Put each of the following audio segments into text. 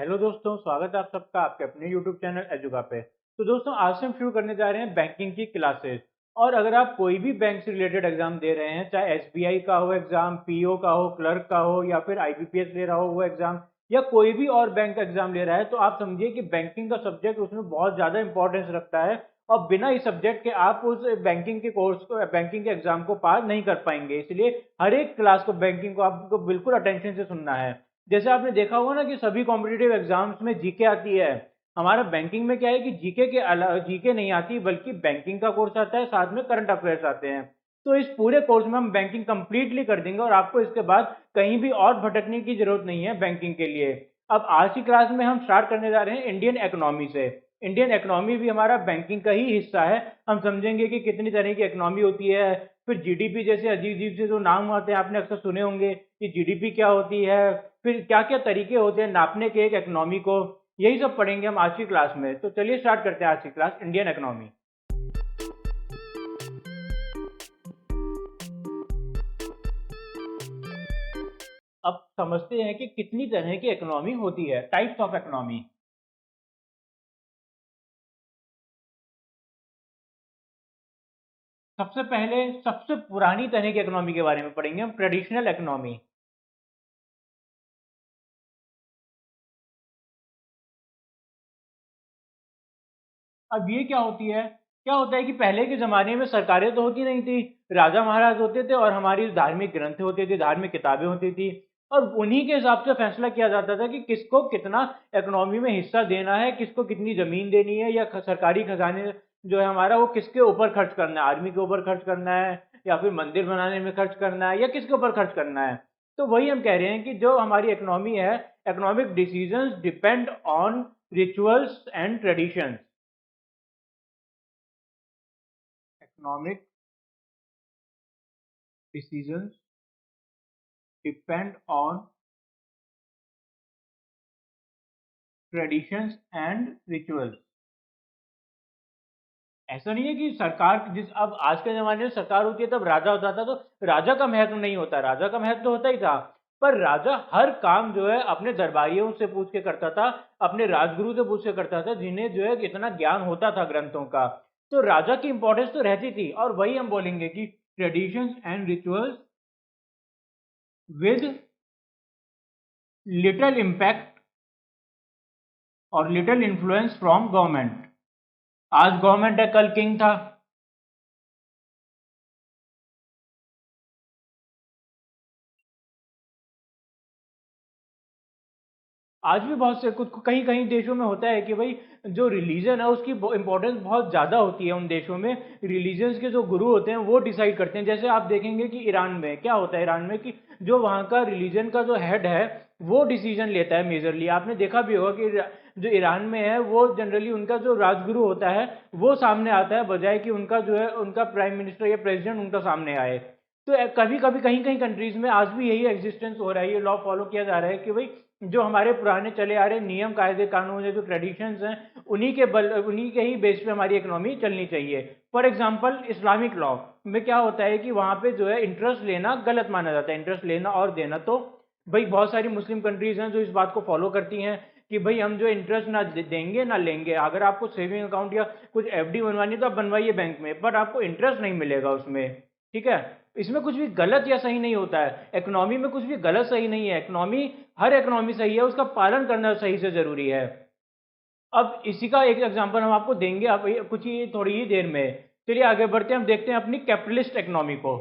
Hello दोस्तों, स्वागत है आप सबका आपके अपने यूट्यूब चैनल एजुका पे। तो दोस्तों, आज से हम शुरू करने जा रहे हैं बैंकिंग की क्लासेस। और अगर आप कोई भी बैंक से रिलेटेड एग्जाम दे रहे हैं, चाहे एसबीआई का हो एग्जाम, पीओ का हो, क्लर्क का हो, या फिर आईबीपीएस ले रहा हो वो एग्जाम, या कोई भी और बैंक का एग्जाम ले रहा है, तो आप समझिए कि बैंकिंग का सब्जेक्ट उसमें बहुत ज़्यादा इंपॉर्टेंस रखता है। और बिना इस सब्जेक्ट के आप उस बैंकिंग के कोर्स को, बैंकिंग के एग्जाम को पार नहीं कर पाएंगे। इसलिए हर एक क्लास को, बैंकिंग को आपको बिल्कुल अटेंशन से सुनना है। जैसे आपने देखा होगा ना कि सभी कॉम्पिटिटिव एग्जाम्स में जीके आती है। हमारा बैंकिंग में क्या है कि जीके के अलावा जीके नहीं आती, बल्कि बैंकिंग का कोर्स आता है, साथ में करंट अफेयर्स आते हैं। तो इस पूरे कोर्स में हम बैंकिंग कंप्लीटली कर देंगे और आपको इसके बाद कहीं भी और भटकने की जरूरत नहीं है बैंकिंग के लिए। अब आज की क्लास में हम स्टार्ट करने जा रहे हैं इंडियन इकोनॉमी से। इंडियन इकोनॉमी भी हमारा बैंकिंग का ही हिस्सा है। हम समझेंगे कि कितनी तरह की इकोनॉमी होती है। फिर जीडीपी जैसे अजीब अजीब से जो नाम आते हैं आपने अक्सर सुने होंगे कि जीडीपी क्या होती है, फिर क्या क्या तरीके होते हैं नापने के एक इकोनॉमी को। यही सब पढ़ेंगे हम आज की क्लास में। तो चलिए स्टार्ट करते हैं आज की क्लास, इंडियन इकोनॉमी। अब समझते हैं कि कितनी तरह की इकोनॉमी होती है, टाइप्स ऑफ इकोनॉमी। सबसे पहले सबसे पुरानी तरह की इकोनॉमी के बारे में पढ़ेंगे हम, ट्रेडिशनल इकोनॉमी। अब ये क्या होती है, क्या होता है कि पहले के जमाने में सरकारें तो होती नहीं थी, राजा महाराज होते थे और हमारी धार्मिक ग्रंथ होते थे, धार्मिक किताबें होती थी। और उन्हीं के हिसाब से फैसला किया जाता था कि किसको कितना इकोनॉमी में हिस्सा देना है, किसको कितनी जमीन देनी है, या सरकारी खजाने जो है हमारा वो किसके ऊपर खर्च करना है, आर्मी के ऊपर खर्च करना है, या फिर मंदिर बनाने में खर्च करना है, या किसके ऊपर खर्च करना है। तो वही हम कह रहे हैं कि जो हमारी इकोनॉमी है, economic decisions depend on rituals and traditions. Economic decisions depend on traditions and rituals। ऐसा नहीं है कि सरकार जिस अब आज के जमाने में सरकार होती है तब राजा होता था, तो राजा का महत्व नहीं होता, राजा का महत्व तो होता ही था। पर राजा हर काम जो है अपने दरबारियों से पूछ के करता था, अपने राजगुरु से पूछ के करता था, जिन्हें जो है इतना ज्ञान होता था ग्रंथों का। तो राजा की इंपॉर्टेंस तो रहती थी। और वही हम बोलेंगे कि traditions and rituals with little impact और लिटिल इन्फ्लुएंस फ्रॉम गवर्नमेंट। आज गवर्नमेंट है, कल किंग था। आज भी बहुत से कुछ कहीं कहीं देशों में होता है कि भाई जो रिलीजन है उसकी इंपॉर्टेंस बहुत ज़्यादा होती है। उन देशों में रिलीजन्स के जो गुरु होते हैं वो डिसाइड करते हैं। जैसे आप देखेंगे कि ईरान में क्या होता है, ईरान में कि जो वहाँ का रिलीजन का जो हेड है वो डिसीजन लेता है मेजरली। आपने देखा भी होगा कि जो ईरान में है वो जनरली उनका जो राजगुरु होता है वो सामने आता है, बजाय कि उनका जो है उनका प्राइम मिनिस्टर या प्रेसिडेंट उनका सामने आए। तो कभी कभी कहीं कहीं कंट्रीज में आज भी यही एग्जिस्टेंस हो रहा है, ये लॉ फॉलो किया जा रहा है कि भाई जो हमारे पुराने चले आ रहे नियम कायदे कानून है, जो ट्रेडिशंस हैं, उन्हीं के ही बेस पे हमारी इकोनॉमी चलनी चाहिए। फॉर एग्जांपल इस्लामिक लॉ में क्या होता है कि वहाँ पे जो है इंटरेस्ट लेना गलत माना जाता है, इंटरेस्ट लेना और देना। तो भाई बहुत सारी मुस्लिम कंट्रीज हैं जो इस बात को फॉलो करती हैं कि भाई हम जो इंटरेस्ट ना देंगे ना लेंगे। अगर आपको सेविंग अकाउंट या कुछ एफडी बनवानी है तो आप बनवाइए बैंक में, बट आपको इंटरेस्ट नहीं मिलेगा उसमें। ठीक है, इसमें कुछ भी गलत या सही नहीं होता है, इकोनॉमी में कुछ भी गलत सही नहीं है। इकोनॉमी, हर इकोनॉमी सही है, उसका पालन करना सही से जरूरी है। अब इसी का एक एग्जांपल हम आपको देंगे अब कुछ ही थोड़ी ही देर में। चलिए आगे बढ़ते हैं, हम देखते हैं अपनी कैपिटलिस्ट इकोनॉमी को।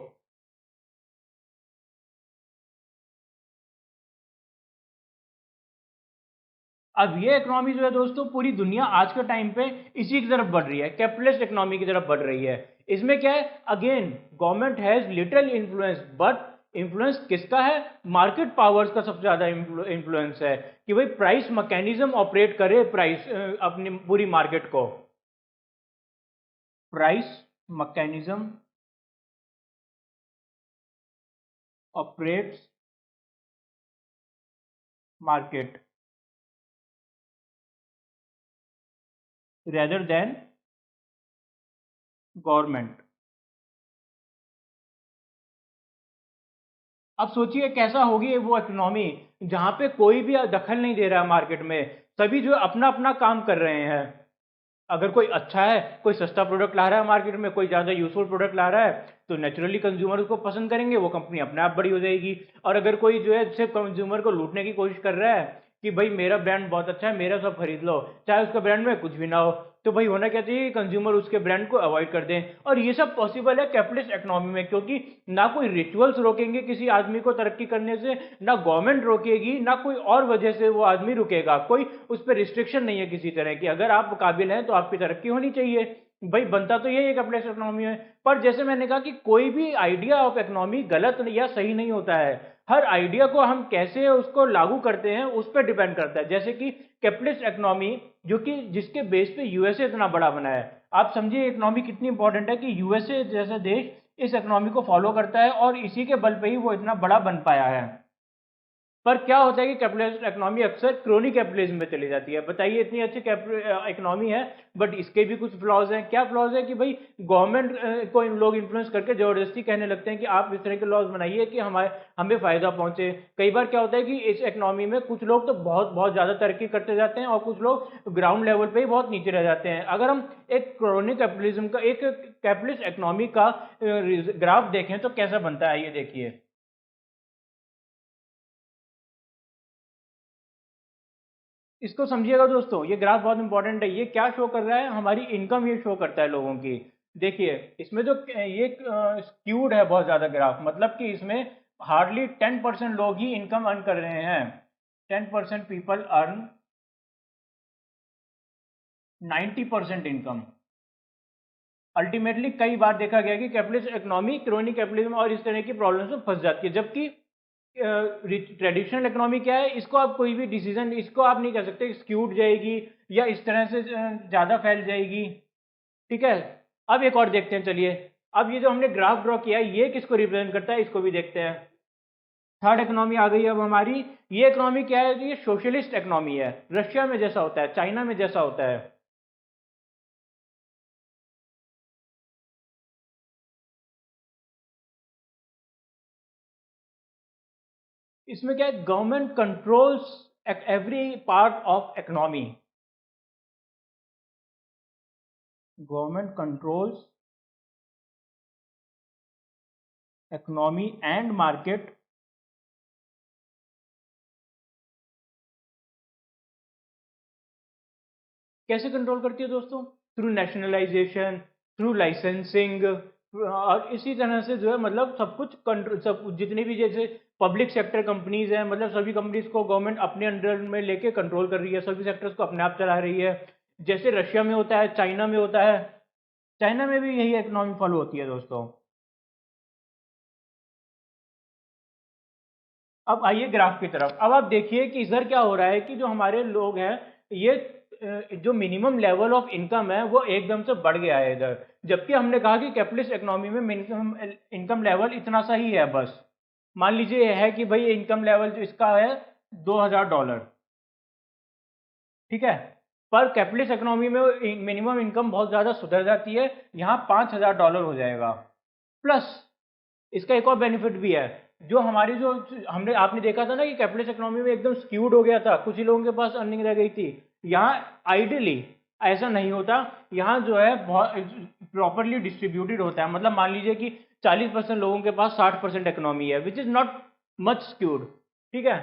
अब ये इकोनॉमी जो है दोस्तों, पूरी दुनिया आज के टाइम पे इसी की तरफ बढ़ रही है, कैपिटलिस्ट इकोनॉमी की तरफ बढ़ रही है। इसमें क्या है, again government has little influence, but influence किसका है, मार्केट पावर्स का सबसे ज्यादा इन्फ्लुएंस है कि भाई प्राइस मैकेनिज्म ऑपरेट करे, प्राइस अपनी पूरी मार्केट को। Price mechanism operates market rather than government. अब सोचिए कैसा होगी वो इकोनॉमी जहां पे कोई भी दखल नहीं दे रहा है मार्केट में, सभी जो है अपना अपना काम कर रहे हैं। अगर कोई अच्छा है, कोई सस्ता प्रोडक्ट ला रहा है मार्केट में, कोई ज़्यादा यूजफुल प्रोडक्ट ला रहा है, तो नेचुरली कंज्यूमर उसको पसंद करेंगे, वो कंपनी अपने आप बड़ी हो जाएगी। और अगर कोई जो है सिर्फ कंज्यूमर को लूटने की कोशिश कर रहा है कि भाई मेरा ब्रांड बहुत अच्छा है, मेरा सब खरीद लो, चाहे उसका ब्रांड में कुछ भी ना हो, तो भाई होना क्या चाहिए, कंज्यूमर उसके ब्रांड को अवॉइड कर दें। और ये सब पॉसिबल है कैपिटलिस्ट इकोनॉमी में, क्योंकि ना कोई रिचुअल्स रोकेंगे किसी आदमी को तरक्की करने से, ना गवर्नमेंट रोकेगी, ना कोई और वजह से वो आदमी रुकेगा, कोई उस पर रिस्ट्रिक्शन नहीं है किसी तरह की। अगर आप काबिल हैं तो आपकी तरक्की होनी चाहिए। भाई बनता तो यही है कैपिटलिस्ट इकोनॉमी में। पर जैसे मैंने कहा कि कोई भी आइडिया ऑफ इकोनॉमी गलत या सही नहीं होता है, हर आइडिया को हम कैसे उसको लागू करते हैं उस पर डिपेंड करता है। जैसे कि कैपिटलिस्ट इकोनॉमी, जो कि जिसके बेस पे यूएसए इतना बड़ा बना है, आप समझिए इकोनॉमी कितनी इंपॉर्टेंट है कि यूएसए जैसा देश इस इकोनॉमी को फॉलो करता है और इसी के बल पे ही वो इतना बड़ा बन पाया है। पर क्या होता है कि कैपिटलिस्ट इकोनॉमी अक्सर क्रोनी कैपिटलिज्म में चली जाती है। बताइए इतनी अच्छी इकोनॉमी है, बट इसके भी कुछ फ्लॉज हैं। क्या फ्लॉज है कि भाई गवर्नमेंट को इन लोग इन्फ्लुएंस करके जबरदस्ती कहने लगते हैं कि आप इस तरह के लॉज बनाइए कि हमें फायदा पहुंचे। कई बार क्या होता है कि इस इकोनॉमी में कुछ लोग तो बहुत बहुत ज्यादा तरक्की करते जाते हैं और कुछ लोग ग्राउंड लेवल पे ही बहुत नीचे रह जाते हैं। अगर हम एक क्रोनी कैपिटलिज्म का, एक कैपिटलिस्ट इकोनॉमी का ग्राफ देखें तो कैसा बनता है, ये देखिए। इसको समझिएगा दोस्तों, ये ग्राफ बहुत इंपॉर्टेंट है। ये क्या शो कर रहा है, हमारी इनकम ये शो करता है लोगों की। देखिए इसमें जो ये स्क्यूड है बहुत ज़्यादा ग्राफ, मतलब कि इसमें हार्डली 10% लोग ही इनकम अर्न कर रहे हैं। 10% पीपल अर्न 90% इनकम। अल्टीमेटली कई बार देखा गया कि कैपिटलिस्ट इकोनॉमी क्रोनी कैपिटलिज्म और इस तरह की प्रॉब्लम्स में फंस जाती है। जबकि ट्रेडिशनल इकोनॉमी क्या है, इसको आप कोई भी डिसीजन, इसको आप नहीं कह सकते स्क्यूड जाएगी या इस तरह से ज़्यादा फैल जाएगी। ठीक है, अब एक और देखते हैं चलिए। अब ये जो हमने ग्राफ ड्रॉ किया है ये किसको रिप्रेजेंट करता है, इसको भी देखते हैं। थर्ड इकोनॉमी आ गई अब हमारी। ये इकोनॉमी क्या है, ये सोशलिस्ट इकोनॉमी है, रशिया में जैसा होता है, चाइना में जैसा होता है। इसमें क्या है, government controls every part of economy. Government controls economy and market. कैसे कंट्रोल करती है दोस्तों, थ्रू नेशनलाइजेशन, थ्रू लाइसेंसिंग, और इसी तरह से जो है मतलब सब कुछ कंट्रोल, सब जितनी भी जैसे पब्लिक सेक्टर कंपनीज हैं, मतलब सभी कंपनीज को गवर्नमेंट अपने अंडर में लेके कंट्रोल कर रही है, सभी सेक्टर्स को अपने आप चला रही है। जैसे रशिया में होता है, चाइना में होता है। चाइना में भी यही इकोनॉमी फॉलो होती है दोस्तों। अब आइए ग्राफ की तरफ। अब आप देखिए कि इधर क्या हो रहा है कि जो हमारे लोग हैं, ये जो मिनिमम लेवल ऑफ इनकम है वो एकदम से बढ़ गया है इधर। जबकि हमने कहा कि कैपिटलिस्ट इकोनॉमी में मिनिमम इनकम लेवल इतना सा ही है बस। मान लीजिए ये है कि भाई इनकम लेवल जो इसका है $2000, ठीक है। पर कैपिटलिस्ट इकोनॉमी में मिनिमम इनकम बहुत ज़्यादा सुधर जाती है, यहाँ $5000 हो जाएगा। प्लस इसका एक और बेनिफिट भी है, जो हमारी जो हमने आपने देखा था ना कि कैपिटलिस्ट इकोनॉमी में एकदम स्क्यूड हो गया था, कुछ ही लोगों के पास अर्निंग रह गई थी। यहाँ आइडियली ऐसा नहीं होता, यहाँ जो है बहुत प्रॉपरली डिस्ट्रीब्यूटेड होता है। मतलब मान लीजिए कि 40% लोगों के पास 60% इकोनॉमी है, which is not much skewed, ठीक है।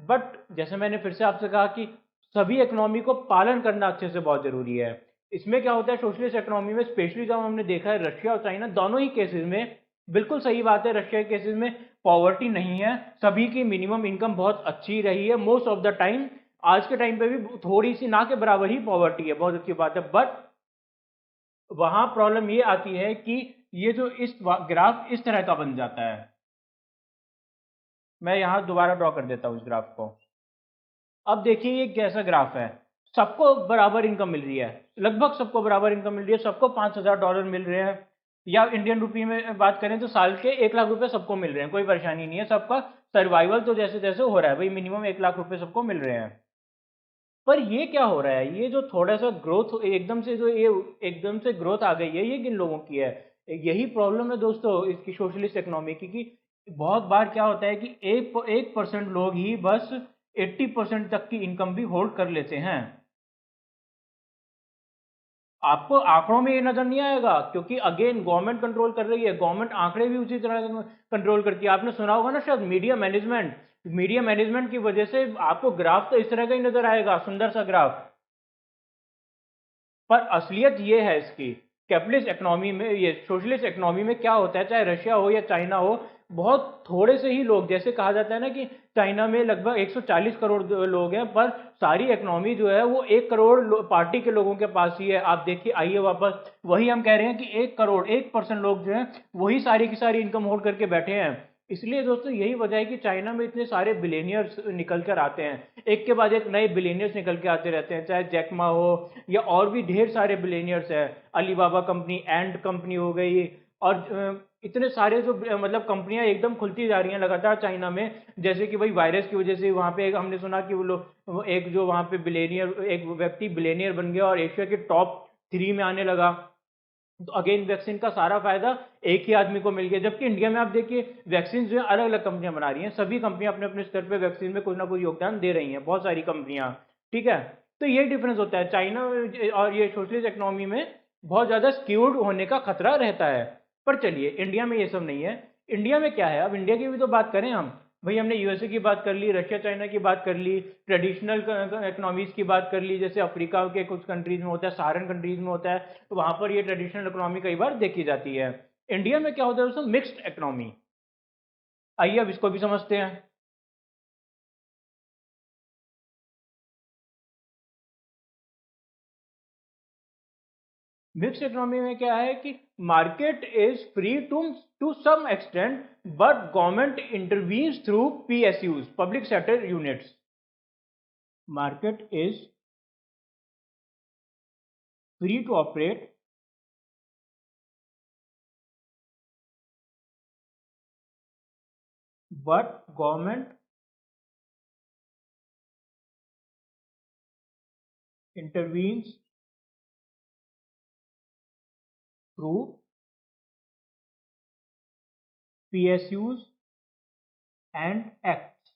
बट जैसे मैंने फिर से आपसे कहा कि सभी इकोनॉमी को पालन करना अच्छे से बहुत ज़रूरी है। इसमें क्या होता है सोशलिस्ट इकोनॉमी में, स्पेशली जब हमने देखा है रशिया और चाइना दोनों ही केसेस में, बिल्कुल सही बात है, रशिया के केसेस में पॉवर्टी नहीं है, सभी की मिनिमम इनकम बहुत अच्छी रही है मोस्ट ऑफ द टाइम। आज के टाइम पे भी थोड़ी सी ना के बराबर ही पॉवर्टी है, बहुत अच्छी बात है। बट वहां प्रॉब्लम ये आती है कि ये जो इस ग्राफ इस तरह का बन जाता है। मैं यहां दोबारा ड्रॉ कर देता हूं इस ग्राफ को। अब देखिए ये कैसा ग्राफ है, सबको बराबर इनकम मिल रही है, लगभग सबको बराबर इनकम मिल रही है, सबको $5000 मिल रहे हैं। या इंडियन रुपी में बात करें तो साल के 1 लाख रुपए सबको मिल रहे हैं, कोई परेशानी नहीं है, सबका सर्वाइवल तो जैसे जैसे हो रहा है भाई, मिनिमम 1 लाख रुपए सबको मिल रहे हैं। पर ये क्या हो रहा है, ये जो थोड़ा सा ग्रोथ एकदम से, जो ये एकदम से ग्रोथ आ गई है, ये किन लोगों की है। यही प्रॉब्लम है दोस्तों इसकी सोशलिस्ट इकोनॉमी की, कि बहुत बार क्या होता है कि 1% लोग ही बस 80% तक की इनकम भी होल्ड कर लेते हैं। आपको आंकड़ों में ये नजर नहीं आएगा, क्योंकि अगेन गवर्नमेंट कंट्रोल कर रही है, गवर्नमेंट आंकड़े भी उसी तरह कंट्रोल करती है। आपने सुना होगा ना शायद मीडिया मैनेजमेंट की वजह से आपको ग्राफ तो इस तरह का ही नजर आएगा, सुंदर सा ग्राफ। पर असलियत ये है इसकी, कैपिटलिस्ट इकोनॉमी में, ये सोशलिस्ट इकोनॉमी में क्या होता है, चाहे रशिया हो या चाइना हो, बहुत थोड़े से ही लोग, जैसे कहा जाता है ना कि चाइना में लगभग 140 करोड़ लोग हैं, पर सारी इकोनॉमी जो है वो 1 करोड़ पार्टी के लोगों के पास ही है। आप देखिए, आइए वापस वही हम कह रहे हैं कि 1 करोड़ 1% लोग जो हैं वही सारी की सारी इनकम होल्ड करके बैठे हैं। इसलिए दोस्तों यही वजह है कि चाइना में इतने सारे बिलेनियर्स निकल कर आते हैं, एक के बाद एक नए बिलेनियर्स निकल के आते रहते हैं, चाहे जैकमा हो या और भी ढेर सारे बिलेनियर्स हैं। अलीबाबा कंपनी, एंड कंपनी हो गई, और इतने सारे जो मतलब कंपनियां एकदम खुलती जा रही हैं लगातार चाइना में। जैसे कि भाई वायरस की वजह से वहां पे हमने सुना कि वो लोग, एक जो वहां पे बिलेनियर, एक व्यक्ति बिलेनियर बन गया और एशिया के टॉप 3 में आने लगा। तो अगेन वैक्सीन का सारा फायदा एक ही आदमी को मिल गया, जबकि इंडिया में आप देखिए वैक्सीन जो है अलग अलग कंपनियां बना रही हैं, सभी कंपनियां अपने अपने स्तर पे वैक्सीन में कुछ ना कुछ योगदान दे रही हैं, बहुत सारी कंपनियां। ठीक है, तो यही डिफरेंस होता है चाइना और ये सोशलिस्ट इकोनॉमी में, बहुत ज्यादा स्क्यूड होने का खतरा रहता है। पर चलिए, इंडिया में ये सब नहीं है। इंडिया में क्या है, अब इंडिया की भी तो बात करें हम। भाई हमने यूएसए की बात कर ली, रशिया चाइना की बात कर ली, ट्रेडिशनल इकोनॉमीज की बात कर ली, जैसे अफ्रीका के कुछ कंट्रीज में होता है, सारन कंट्रीज में होता है, तो वहां पर ये ट्रेडिशनल इकोनॉमी कई बार देखी जाती है। इंडिया में क्या होता है दोस्तों, मिक्स्ड इकोनॉमी। आइए अब इसको भी समझते हैं। मिक्स्ड इकोनॉमी में क्या है कि market is free to some extent, but government intervenes through PSUs, public sector units. Market is free to operate, but government intervenes through PSUs and acts.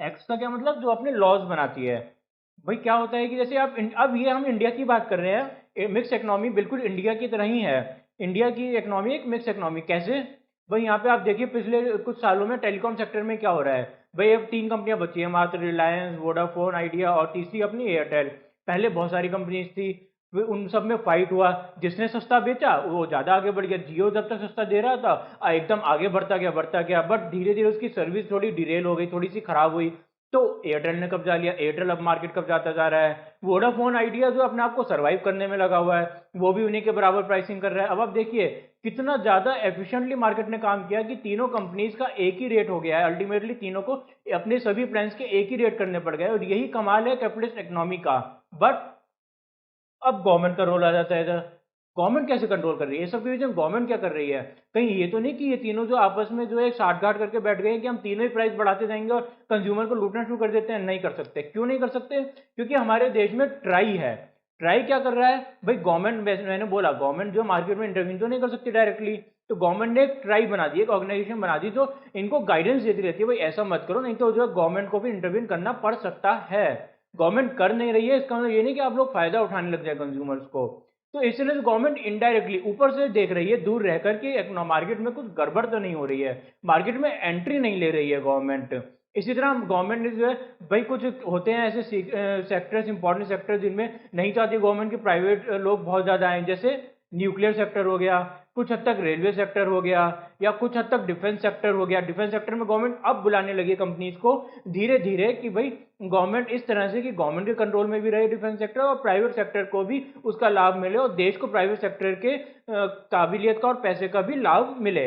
Acts का क्या मतलब, जो अपने लॉज बनाती है। भाई क्या होता है कि जैसे अब ये हम इंडिया की बात कर रहे हैं, मिक्स इकोनॉमी बिल्कुल इंडिया की तरह ही है। इंडिया की इकोनॉमी एक मिक्स इकोनॉमी कैसे, भाई यहाँ पे आप देखिए पिछले कुछ सालों में टेलीकॉम सेक्टर में क्या हो रहा है। भाई अब 3 कंपनियां बची है मात्र, रिलायंस, वोडाफोन आइडिया, और तीसरी अपनी एयरटेल। पहले बहुत सारी कंपनीज थी, फिर उन सब में फाइट हुआ, जिसने सस्ता बेचा वो ज्यादा आगे बढ़ गया। जियो जब तक सस्ता दे रहा था एकदम आगे बढ़ता गया, बट धीरे धीरे उसकी सर्विस थोड़ी डिरेल हो गई, थोड़ी सी खराब हुई, तो एयरटेल ने कब्जा लिया। एयरटेल अब मार्केट कब्जाता जा रहा है। वोडाफोन आइडिया जो अपने आप को सर्वाइव करने में लगा हुआ है, वो भी उन्हीं के बराबर प्राइसिंग कर रहा है। अब आप देखिए कितना ज्यादा एफिशिएंटली मार्केट ने काम किया कि तीनों कंपनीज का एक ही रेट हो गया है, अल्टीमेटली तीनों को अपने सभी प्लान्स के एक ही रेट करने पड़ गए, और यही कमाल है कैपिटलिस्ट इकोनॉमी का। बट अब गवर्नमेंट का रोल आ जाता है इधर। गवर्नमेंट कैसे कंट्रोल कर रही है ये सब के बीच में, गवर्नमेंट क्या कर रही है, कहीं ये तो नहीं कि ये तीनों जो आपस में जो है साठ गांठ करके बैठ गए हैं कि हम तीनों ही प्राइस बढ़ाते जाएंगे और कंज्यूमर को लूटना शुरू कर देते हैं। नहीं कर सकते। क्यों नहीं कर सकते, क्योंकि हमारे देश में ट्राई है। ट्राई क्या कर रहा है भाई, गवर्नमेंट, मैंने बोला गवर्नमेंट जो मार्केट में इंटरवीन तो नहीं कर सकती डायरेक्टली, तो गवर्नमेंट ने एक ट्राई बना दी, एक ऑर्गेनाइजेशन बना दी जो इनको गाइडेंस देती रहती है, भाई ऐसा मत करो, नहीं तो जो है गवर्नमेंट को भी इंटरवीन करना पड़ सकता है। गवर्नमेंट कर नहीं रही है, इसका मतलब ये नहीं कि आप लोग फायदा उठाने लग जाए कंज्यूमर्स को। तो इसलिए गवर्नमेंट इनडायरेक्टली ऊपर से देख रही है, दूर रह करके मार्केट में कुछ गड़बड़ तो नहीं हो रही है, मार्केट में एंट्री नहीं ले रही है गवर्नमेंट। इसी तरह गवर्नमेंट ने जो है, भाई कुछ होते हैं ऐसे सेक्टर्स, इंपॉर्टेंट सेक्टर जिनमें नहीं चाहती गवर्नमेंट की प्राइवेट लोग बहुत ज्यादा आए, जैसे न्यूक्लियर सेक्टर हो गया, कुछ हद तक रेलवे सेक्टर हो गया, या कुछ हद तक डिफेंस सेक्टर हो गया। डिफेंस सेक्टर में गवर्नमेंट अब बुलाने लगी कंपनीज को धीरे धीरे कि भाई गवर्नमेंट इस तरह से कि गवर्नमेंट के कंट्रोल में भी रहे डिफेंस सेक्टर, और प्राइवेट सेक्टर को भी उसका लाभ मिले, और देश को प्राइवेट सेक्टर के काबिलियत का और पैसे का भी लाभ मिले।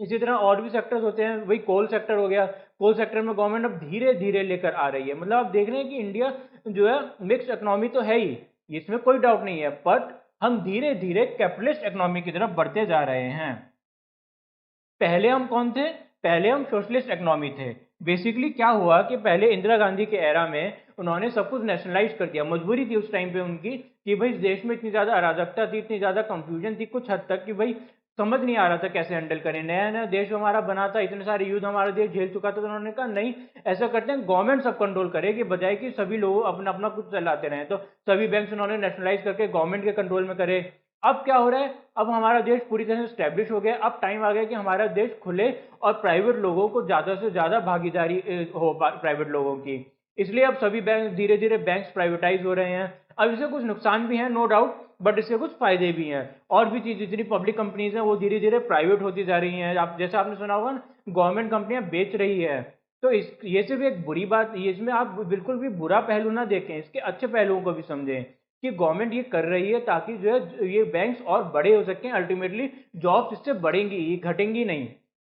इसी तरह और भी सेक्टर्स होते हैं, वही कोल सेक्टर हो गया, कोल सेक्टर में गवर्नमेंट अब धीरे धीरे लेकर आ रही है। मतलब आप देख रहे हैं कि इंडिया जो है मिक्स इकोनॉमी तो है ही, इसमें कोई डाउट नहीं है, बट हम धीरे धीरे कैपिटलिस्ट इकोनॉमी की तरफ बढ़ते जा रहे हैं। पहले हम कौन थे, पहले हम सोशलिस्ट इकोनॉमी थे। बेसिकली क्या हुआ कि पहले इंदिरा गांधी के एरा में उन्होंने सब कुछ नेशनलाइज कर दिया, मजबूरी थी उस टाइम पे उनकी कि भाई इस देश में इतनी ज्यादा अराजकता थी, इतनी ज्यादा कंफ्यूजन थी कुछ हद तक कि भाई समझ नहीं आ रहा था कैसे हैंडल करें। नया नया देश हमारा बना था, इतने सारे युद्ध हमारा देश झेल चुका था, तो उन्होंने कहा नहीं, ऐसा करते हैं गवर्नमेंट सब कंट्रोल करेगी, बजाय कि सभी लोग अपना अपना कुछ चलाते रहें। तो सभी बैंक उन्होंने नेशनलाइज करके गवर्नमेंट के कंट्रोल में करे। अब क्या हो रहा है, अब हमारा देश पूरी तरह से स्टैब्लिश हो गया। अब टाइम आ गया कि हमारा देश खुले और प्राइवेट लोगों को ज्यादा से ज्यादा भागीदारी हो प्राइवेट लोगों की। इसलिए अब सभी बैंक धीरे धीरे बैंक्स प्राइवेटाइज हो रहे हैं। अब इससे कुछ नुकसान भी हैं, नो डाउट, बट इससे कुछ फायदे भी हैं। और भी चीज, जितनी पब्लिक कंपनीज हैं वो धीरे धीरे प्राइवेट होती जा रही हैं। आप जैसे आपने सुना होगा, गवर्नमेंट कंपनियां बेच रही है। तो ये सिर्फ एक बुरी बात, इसमें आप बिल्कुल भी बुरा पहलू ना देखें, इसके अच्छे पहलुओं को भी समझें कि गवर्नमेंट ये कर रही है ताकि जो है ये बैंक्स और बड़े हो सकें। अल्टीमेटली जॉब्स इससे बढ़ेंगी, ये घटेंगी नहीं।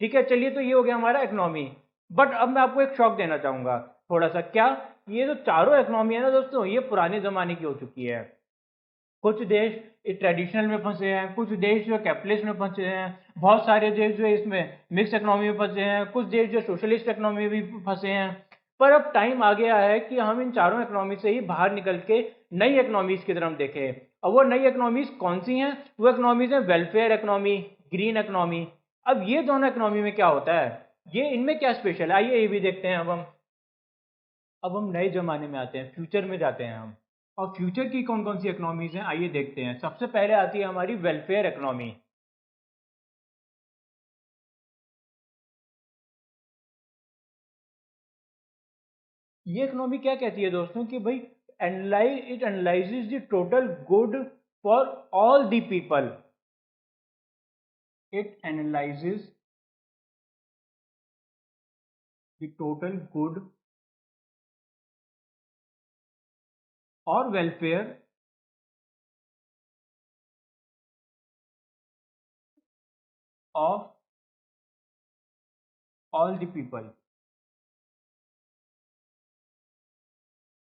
ठीक है, चलिए, तो ये हो गया हमारा इकोनॉमी। बट अब मैं आपको एक शॉक देना चाहूंगा थोड़ा सा। क्या ये जो चारों इकोनॉमी है ना दोस्तों, ये पुराने जमाने की हो चुकी है। कुछ देश ट्रेडिशनल में फंसे हैं, कुछ देश जो कैपिटलिस्ट में फंसे हैं, बहुत सारे देश जो इसमें मिक्स इकोनॉमी में फंसे हैं, कुछ देश जो सोशलिस्ट इकोनॉमी में भी फंसे हैं। पर अब टाइम आ गया है कि हम इन चारों इकोनॉमी से ही बाहर निकल के नई इकोनॉमीज की तरफ देखें। अब वो नई इकोनॉमीज कौन सी हैं? वो इकोनॉमीज हैं वेलफेयर इकोनॉमी, ग्रीन इकोनॉमी। अब ये दोनों इकोनॉमी में क्या होता है, ये इनमें क्या स्पेशल है, आइए ये भी देखते हैं। अब हम नए जमाने में आते हैं, फ्यूचर में जाते हैं हम। और फ्यूचर की कौन कौन सी इकोनॉमीज हैं, आइए देखते हैं। सबसे पहले आती है हमारी वेलफेयर इकोनॉमी। ये इकोनॉमी क्या कहती है दोस्तों कि भाई, it analyses the total good for all the people. It analyses the total good और welfare of all the people.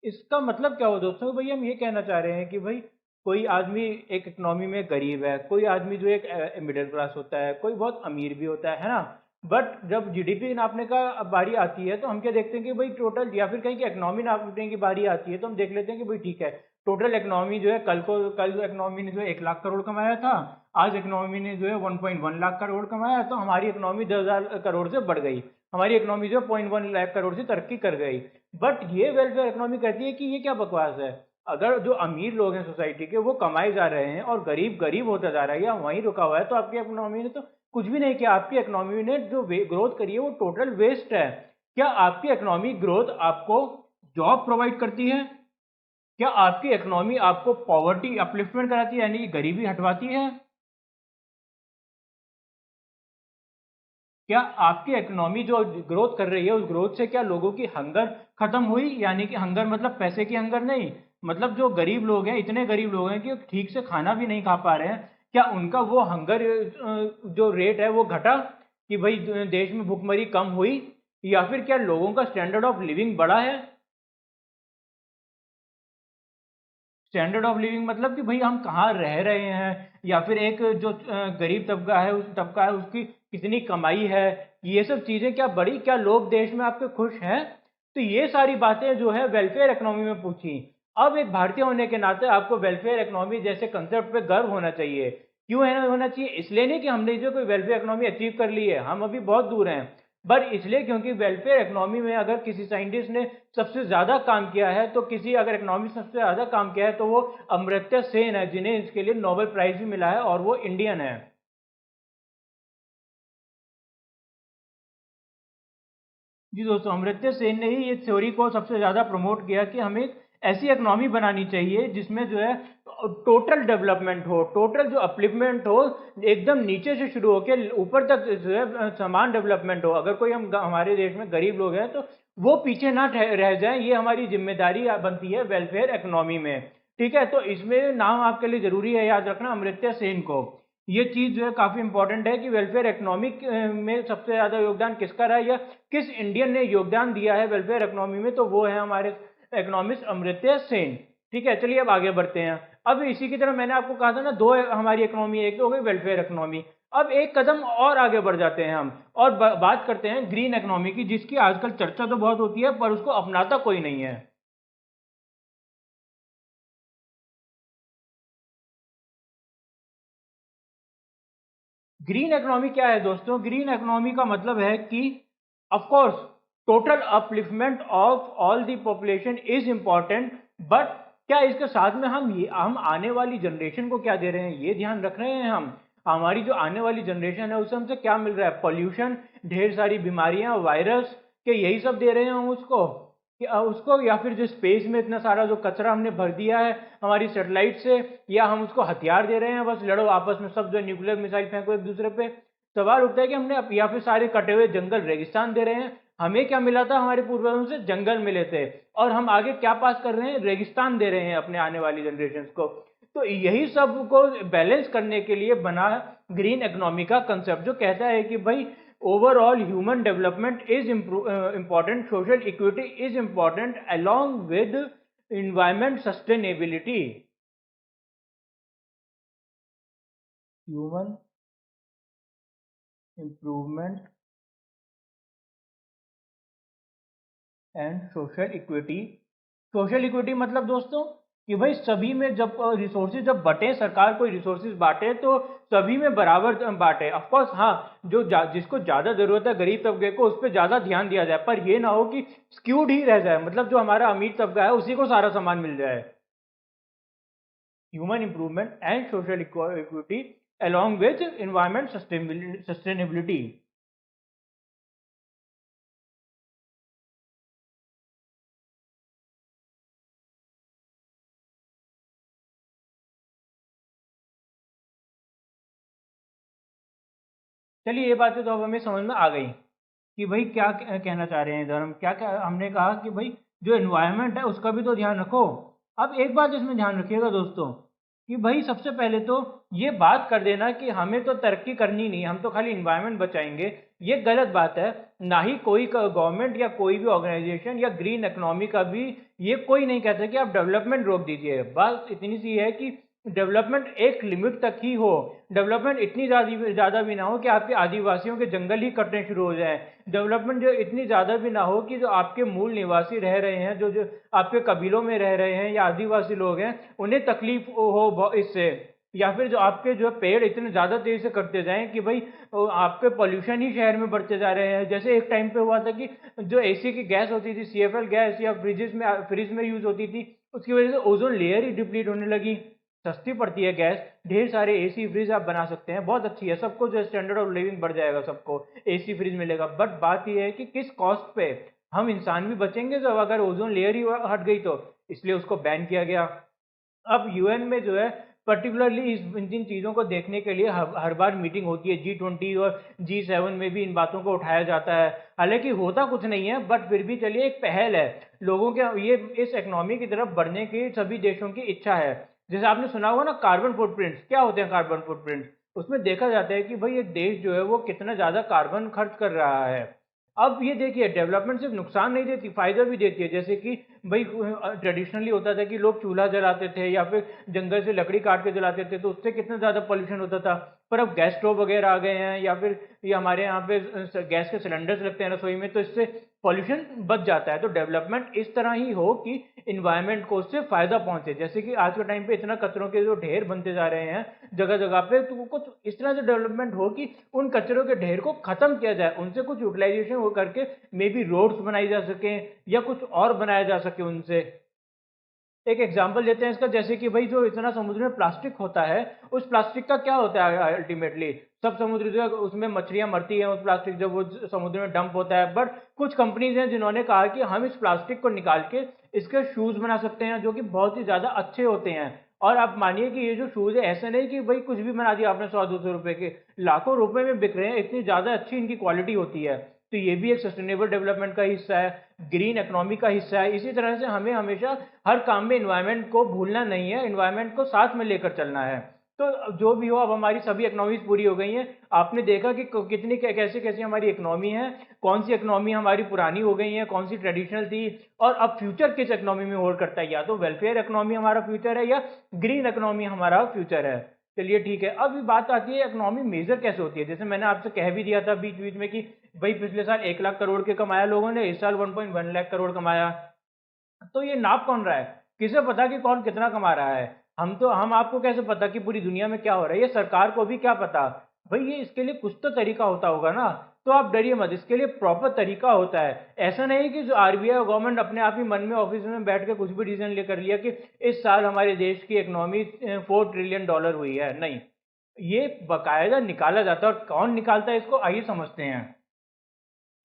इसका मतलब क्या हुआ दोस्तों? भाई हम ये कहना चाह रहे हैं कि भाई कोई आदमी एक इकोनॉमी में गरीब है, कोई आदमी जो एक मिडिल क्लास होता है, कोई बहुत अमीर भी होता है ना। बट जब जीडीपी नापने का बारी आती है तो हम क्या देखते हैं कि भाई टोटल, या फिर कहीं की इकोनॉमी नापने की बारी आती है तो हम देख लेते हैं कि भाई ठीक है, टोटल इकोनॉमी जो है, कल इकोनॉमी ने जो है 1 लाख करोड़ कमाया था, आज इकोनॉमी ने जो है 1.1 लाख करोड़ कमाया, तो हमारी इकोनॉमी 10,000 करोड़ से बढ़ गई। हमारी इकोनॉमी जो है 0.1 लाख करोड़ से तरक्की कर गई। बट ये वेलफेयर इकोनॉमी कहती है कि ये क्या बकवास है। अगर जो अमीर लोग हैं सोसाइटी के वो कमाए जा रहे हैं और गरीब गरीब होता जा रहा है या वहीं रुका हुआ है, तो आपकी इकोनॉमी ने तो कुछ भी नहीं किया। आपकी इकोनॉमी ने जो ग्रोथ करी है वो टोटल वेस्ट है। क्या आपकी इकोनॉमी ग्रोथ आपको जॉब प्रोवाइड करती है? क्या आपकी इकोनॉमी आपको पॉवर्टी अपलिफ्टमेंट कराती है, यानी कि गरीबी हटवाती है? क्या आपकी इकोनॉमी जो ग्रोथ कर रही है उस ग्रोथ से क्या लोगों की हंगर खत्म हुई? यानी कि हंगर मतलब पैसे की हंगर नहीं, मतलब जो गरीब लोग हैं, इतने गरीब लोग हैं कि ठीक से खाना भी नहीं खा पा रहे हैं, क्या उनका वो हंगर जो रेट है वो घटा कि भाई देश में भुखमरी कम हुई? या फिर क्या लोगों का स्टैंडर्ड ऑफ लिविंग बढ़ा है? स्टैंडर्ड ऑफ लिविंग मतलब कि भाई हम कहाँ रह रहे हैं, या फिर एक जो गरीब तबका है, उस तबका है, उसकी कितनी कमाई है, ये सब चीजें क्या बड़ी, क्या लोग देश में आपके खुश हैं? तो ये सारी बातें जो है वेलफेयर इकोनॉमी में पूछी। अब एक भारतीय होने के नाते आपको वेलफेयर इकोनॉमी जैसे कंसेप्ट पे गर्व होना चाहिए। क्यों है ना होना चाहिए? इसलिए नहीं कि हमने जो कोई वेलफेयर इकोनॉमी अचीव कर ली है, हम अभी बहुत दूर हैं, पर इसलिए क्योंकि वेलफेयर इकोनॉमी में अगर किसी साइंटिस्ट ने सबसे ज्यादा काम किया है, तो किसी अगर इकोनॉमिस्ट सबसे ज्यादा काम किया है तो वो अमर्त्य सेन है, जिन्हें इसके लिए नोबेल प्राइज भी मिला है, और वो इंडियन है। जी दोस्तों, अमर्त्य सेन ने ही इस थ्योरी को सबसे ज्यादा प्रमोट किया कि हमें ऐसी इकोनॉमी बनानी चाहिए जिसमें जो है टोटल डेवलपमेंट हो, टोटल जो अपलिफ्टमेंट हो, एकदम नीचे से शुरू होकर ऊपर तक जो है समान डेवलपमेंट हो। अगर कोई हम हमारे देश में गरीब लोग हैं तो वो पीछे ना रह जाएं, ये हमारी जिम्मेदारी बनती है वेलफेयर इकोनॉमी में। ठीक है, तो इसमें नाम आपके लिए जरूरी है याद रखना, अमर्त्य सेन को। ये चीज जो है काफी इंपॉर्टेंट है कि वेलफेयर इकोनॉमिक में सबसे ज्यादा योगदान किसका रहा है, या किस इंडियन ने योगदान दिया है वेलफेयर इकोनॉमी में, तो वो है हमारे इकोनॉमिस्ट अमर्त्य सेन। ठीक है, चलिए अब आगे बढ़ते हैं। अब इसी की तरह मैंने आपको कहा था ना, दो हमारी इकोनॉमी, एक तो हो गई वेलफेयर इकोनॉमी। अब एक कदम और आगे बढ़ जाते हैं हम, और बात करते हैं ग्रीन इकोनॉमी की, जिसकी आजकल चर्चा तो बहुत होती है पर उसको अपनाता कोई नहीं है। ग्रीन इकोनॉमी क्या है दोस्तों? ग्रीन इकोनॉमी का मतलब है कि of course total upliftment of all the population is important, but क्या इसके साथ में हम आने वाली जनरेशन को क्या दे रहे हैं ये ध्यान रख रहे हैं? हम हमारी जो आने वाली जनरेशन है उसे हमसे क्या मिल रहा है? पॉल्यूशन, ढेर सारी बीमारियां, वायरस, के यही सब दे रहे हैं हम उसको कि उसको, या फिर जो स्पेस में इतना सारा जो कचरा हमने भर दिया है हमारी सेटेलाइट से, या हम उसको हथियार दे रहे हैं, बस लड़ो आपस में सब, जो न्यूक्लियर मिसाइल फेंको एक दूसरे पे। सवाल उठता है कि हमने, या फिर सारे कटे हुए जंगल रेगिस्तान दे रहे हैं। हमें क्या मिला था? हमारे पूर्वजों से जंगल मिले थे, और हम आगे क्या पास कर रहे हैं? रेगिस्तान दे रहे हैं अपने आने वाली जनरेशन को। तो यही सब को बैलेंस करने के लिए बना ग्रीन इकोनॉमी का कंसेप्ट, जो कहता है कि भाई overall human development is important, social equity is important along with environment sustainability. Human improvement and social equity. Social equity मतलब दोस्तों कि भाई सभी में जब रिसोर्सेज जब बटे, सरकार कोई रिसोर्सेज बांटे तो सभी में बराबर बांटे। ऑफ कोर्स हाँ, जिसको ज्यादा जरूरत है गरीब तबके को, उस पर ज्यादा ध्यान दिया जाए, पर ये ना हो कि स्क्यूड ही रह जाए, मतलब जो हमारा अमीर तबका है उसी को सारा सामान मिल जाए। Human improvement and social equity along with environment sustainability। चलिए ये बातें तो अब हमें समझ में आ गई कि भाई क्या कहना चाह रहे हैं इधर। हम क्या क्या हमने कहा कि भाई जो एनवायरनमेंट है उसका भी तो ध्यान रखो। अब एक बात इसमें ध्यान रखिएगा दोस्तों कि भाई सबसे पहले तो ये बात कर देना कि हमें तो तरक्की करनी नहीं, हम तो खाली इन्वायरमेंट बचाएंगे, ये गलत बात है। ना ही कोई गवर्नमेंट या कोई भी ऑर्गेनाइजेशन या ग्रीन इकोनॉमी का भी ये कोई नहीं कहता कि आप डेवलपमेंट रोक दीजिए। बात इतनी सी है कि डेवलपमेंट एक लिमिट तक ही हो। डेवलपमेंट इतनी ज़्यादा भी ना हो कि आपके आदिवासियों के जंगल ही कटने शुरू हो जाएं। डेवलपमेंट जो इतनी ज़्यादा भी ना हो कि जो आपके मूल निवासी रह रहे हैं, जो जो आपके कबीलों में रह रहे हैं या आदिवासी लोग हैं, उन्हें तकलीफ हो इससे। या फिर जो आपके जो पेड़ इतने ज़्यादा तेज़ी से कटते जाएं कि भाई आपके पॉल्यूशन ही शहर में बढ़ते जा रहे हैं। जैसे एक टाइम पे हुआ था कि जो एसी की गैस होती थी, CFL गैस, या फ्रिज में यूज़ होती थी, उसकी वजह से ओजोन लेयर ही डिप्लीट होने लगी। सस्ती पड़ती है गैस, ढेर सारे एसी फ्रिज आप बना सकते हैं, बहुत अच्छी है, सबको जो स्टैंडर्ड ऑफ लिविंग बढ़ जाएगा, सबको एसी फ्रिज मिलेगा। बट बात यह है कि किस कॉस्ट पे? हम इंसान भी बचेंगे जब अगर ओजोन लेयर ही हट गई तो, इसलिए उसको बैन किया गया। अब यूएन में जो है पर्टिकुलरली जिन चीज़ों को देखने के लिए हर बार मीटिंग होती है, G20 और G7 में भी इन बातों को उठाया जाता है। हालांकि होता कुछ नहीं है, बट फिर भी चलिए एक पहल है लोगों के, ये इस इकोनॉमी की तरफ बढ़ने की सभी देशों की इच्छा है। जैसे आपने सुना होगा ना कार्बन फुटप्रिंट्स, क्या होते हैं कार्बन फुटप्रिंट्स? उसमें देखा जाता है कि भाई एक देश जो है वो कितना ज़्यादा कार्बन खर्च कर रहा है। अब ये देखिए, डेवलपमेंट सिर्फ नुकसान नहीं देती, फायदा भी देती है। जैसे कि भाई ट्रेडिशनली होता था कि लोग चूल्हा जलाते थे या फिर जंगल से लकड़ी काट के जलाते थे, तो उससे कितना ज़्यादा पॉल्यूशन होता था। पर अब गैस स्टोव वगैरह आ गए हैं, या फिर ये हमारे यहाँ पे गैस के सिलेंडर्स लगते हैं रसोई में, तो इससे पॉल्यूशन बच जाता है। तो डेवलपमेंट इस तरह ही हो कि इन्वायरमेंट को उससे फायदा पहुंचे। जैसे कि आज के टाइम पे इतना कचरों के जो ढेर बनते जा रहे हैं जगह जगह पे, तो कुछ इस तरह से डेवलपमेंट हो कि उन कचरों के ढेर को खत्म किया जाए, उनसे कुछ यूटिलाइजेशन हो करके मे बी रोड्स बनाई जा सके या कुछ और बनाया जा सके उनसे। एक एग्जाम्पल लेते हैं इसका, जैसे कि भाई जो इतना समुद्र में प्लास्टिक होता है, उस प्लास्टिक का क्या होता है अल्टीमेटली? सब समुद्र जो है उसमें मछलियां मरती हैं, उस प्लास्टिक जब वो समुद्र में डंप होता है। बट कुछ कंपनीज हैं जिन्होंने कहा कि हम इस प्लास्टिक को निकाल के इसके शूज बना सकते हैं, जो कि बहुत ही ज्यादा अच्छे होते हैं। और आप मानिए कि ये जो शूज है, ऐसे नहीं कि भाई कुछ भी बना दिया आपने 100-200 रुपए के, लाखों रुपए में बिक रहे हैं, इतनी ज्यादा अच्छी इनकी क्वालिटी होती है। तो ये भी एक सस्टेनेबल डेवलपमेंट का हिस्सा है, ग्रीन इकोनॉमी का हिस्सा है। इसी तरह से हमें हमेशा हर काम में इन्वायरमेंट को भूलना नहीं है, इन्वायरमेंट को साथ में लेकर चलना है। तो जो भी हो, अब हमारी सभी इकोनॉमीज पूरी हो गई हैं। आपने देखा कि कितनी कैसे कैसी हमारी इकोनॉमी है, कौन सी इकोनॉमी हमारी पुरानी हो गई है, कौन सी ट्रेडिशनल थी, और अब फ्यूचर किस इकोनॉमी में होल्ड करता है। या तो वेलफेयर इकोनॉमी हमारा फ्यूचर है, या ग्रीन इकोनॉमी हमारा फ्यूचर है। चलिए ठीक है, अब बात आती है इकोनॉमी मेजर कैसे होती है। जैसे मैंने आपसे कह भी दिया था बीच बीच में कि भाई पिछले साल 1 लाख करोड़ के कमाया लोगों ने, इस साल 1.1 लाख करोड़ कमाया। तो ये नाप कौन रहा है? किसे पता कि कौन कितना कमा रहा है? हम आपको कैसे पता कि पूरी दुनिया में क्या हो रहा है? ये सरकार को भी क्या पता। भाई ये इसके लिए कुछ तो तरीका होता होगा ना। तो आप डरिए मत, इसके लिए प्रॉपर तरीका होता है। ऐसा नहीं कि जो आरबीआई और गवर्नमेंट अपने आप ही मन में ऑफिस में बैठ के कुछ भी डिसीजन ले कर लिया कि इस साल हमारे देश की इकोनॉमी $4 ट्रिलियन हुई है, नहीं। ये बकायदा निकाला जाता है, और कौन निकालता है इसको, आइए समझते हैं।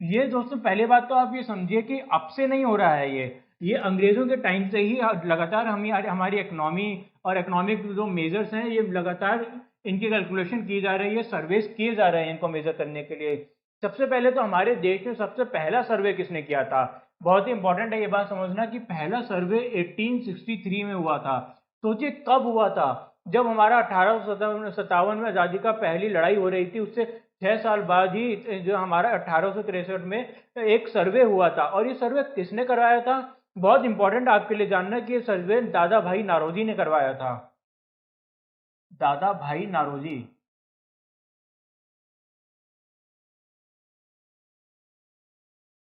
ये दोस्तों पहले बात तो आप ये समझिए कि अब से नहीं हो रहा है ये अंग्रेजों के टाइम से ही लगातार हम हमारी इकोनॉमी और इकोनॉमिक जो मेजर्स हैं ये लगातार इनकी कैलकुलेशन की जा रही है, सर्वेस किए जा रहे हैं इनको मेजर करने के लिए। सबसे पहले तो हमारे देश में सबसे पहला सर्वे किसने किया था? बहुत ही इंपॉर्टेंट है ये बात समझना कि पहला सर्वे 1863 में हुआ था। सोचिए कब हुआ था, जब हमारा 1857 में आज़ादी का पहली लड़ाई हो रही थी, उससे 6 साल बाद ही जो हमारा 1863 में एक सर्वे हुआ था। और ये सर्वे किसने करवाया था? बहुत इंपॉर्टेंट आपके लिए जानना कि ये सर्वे दादा भाई नारोजी ने करवाया था। दादा भाई नारोजी।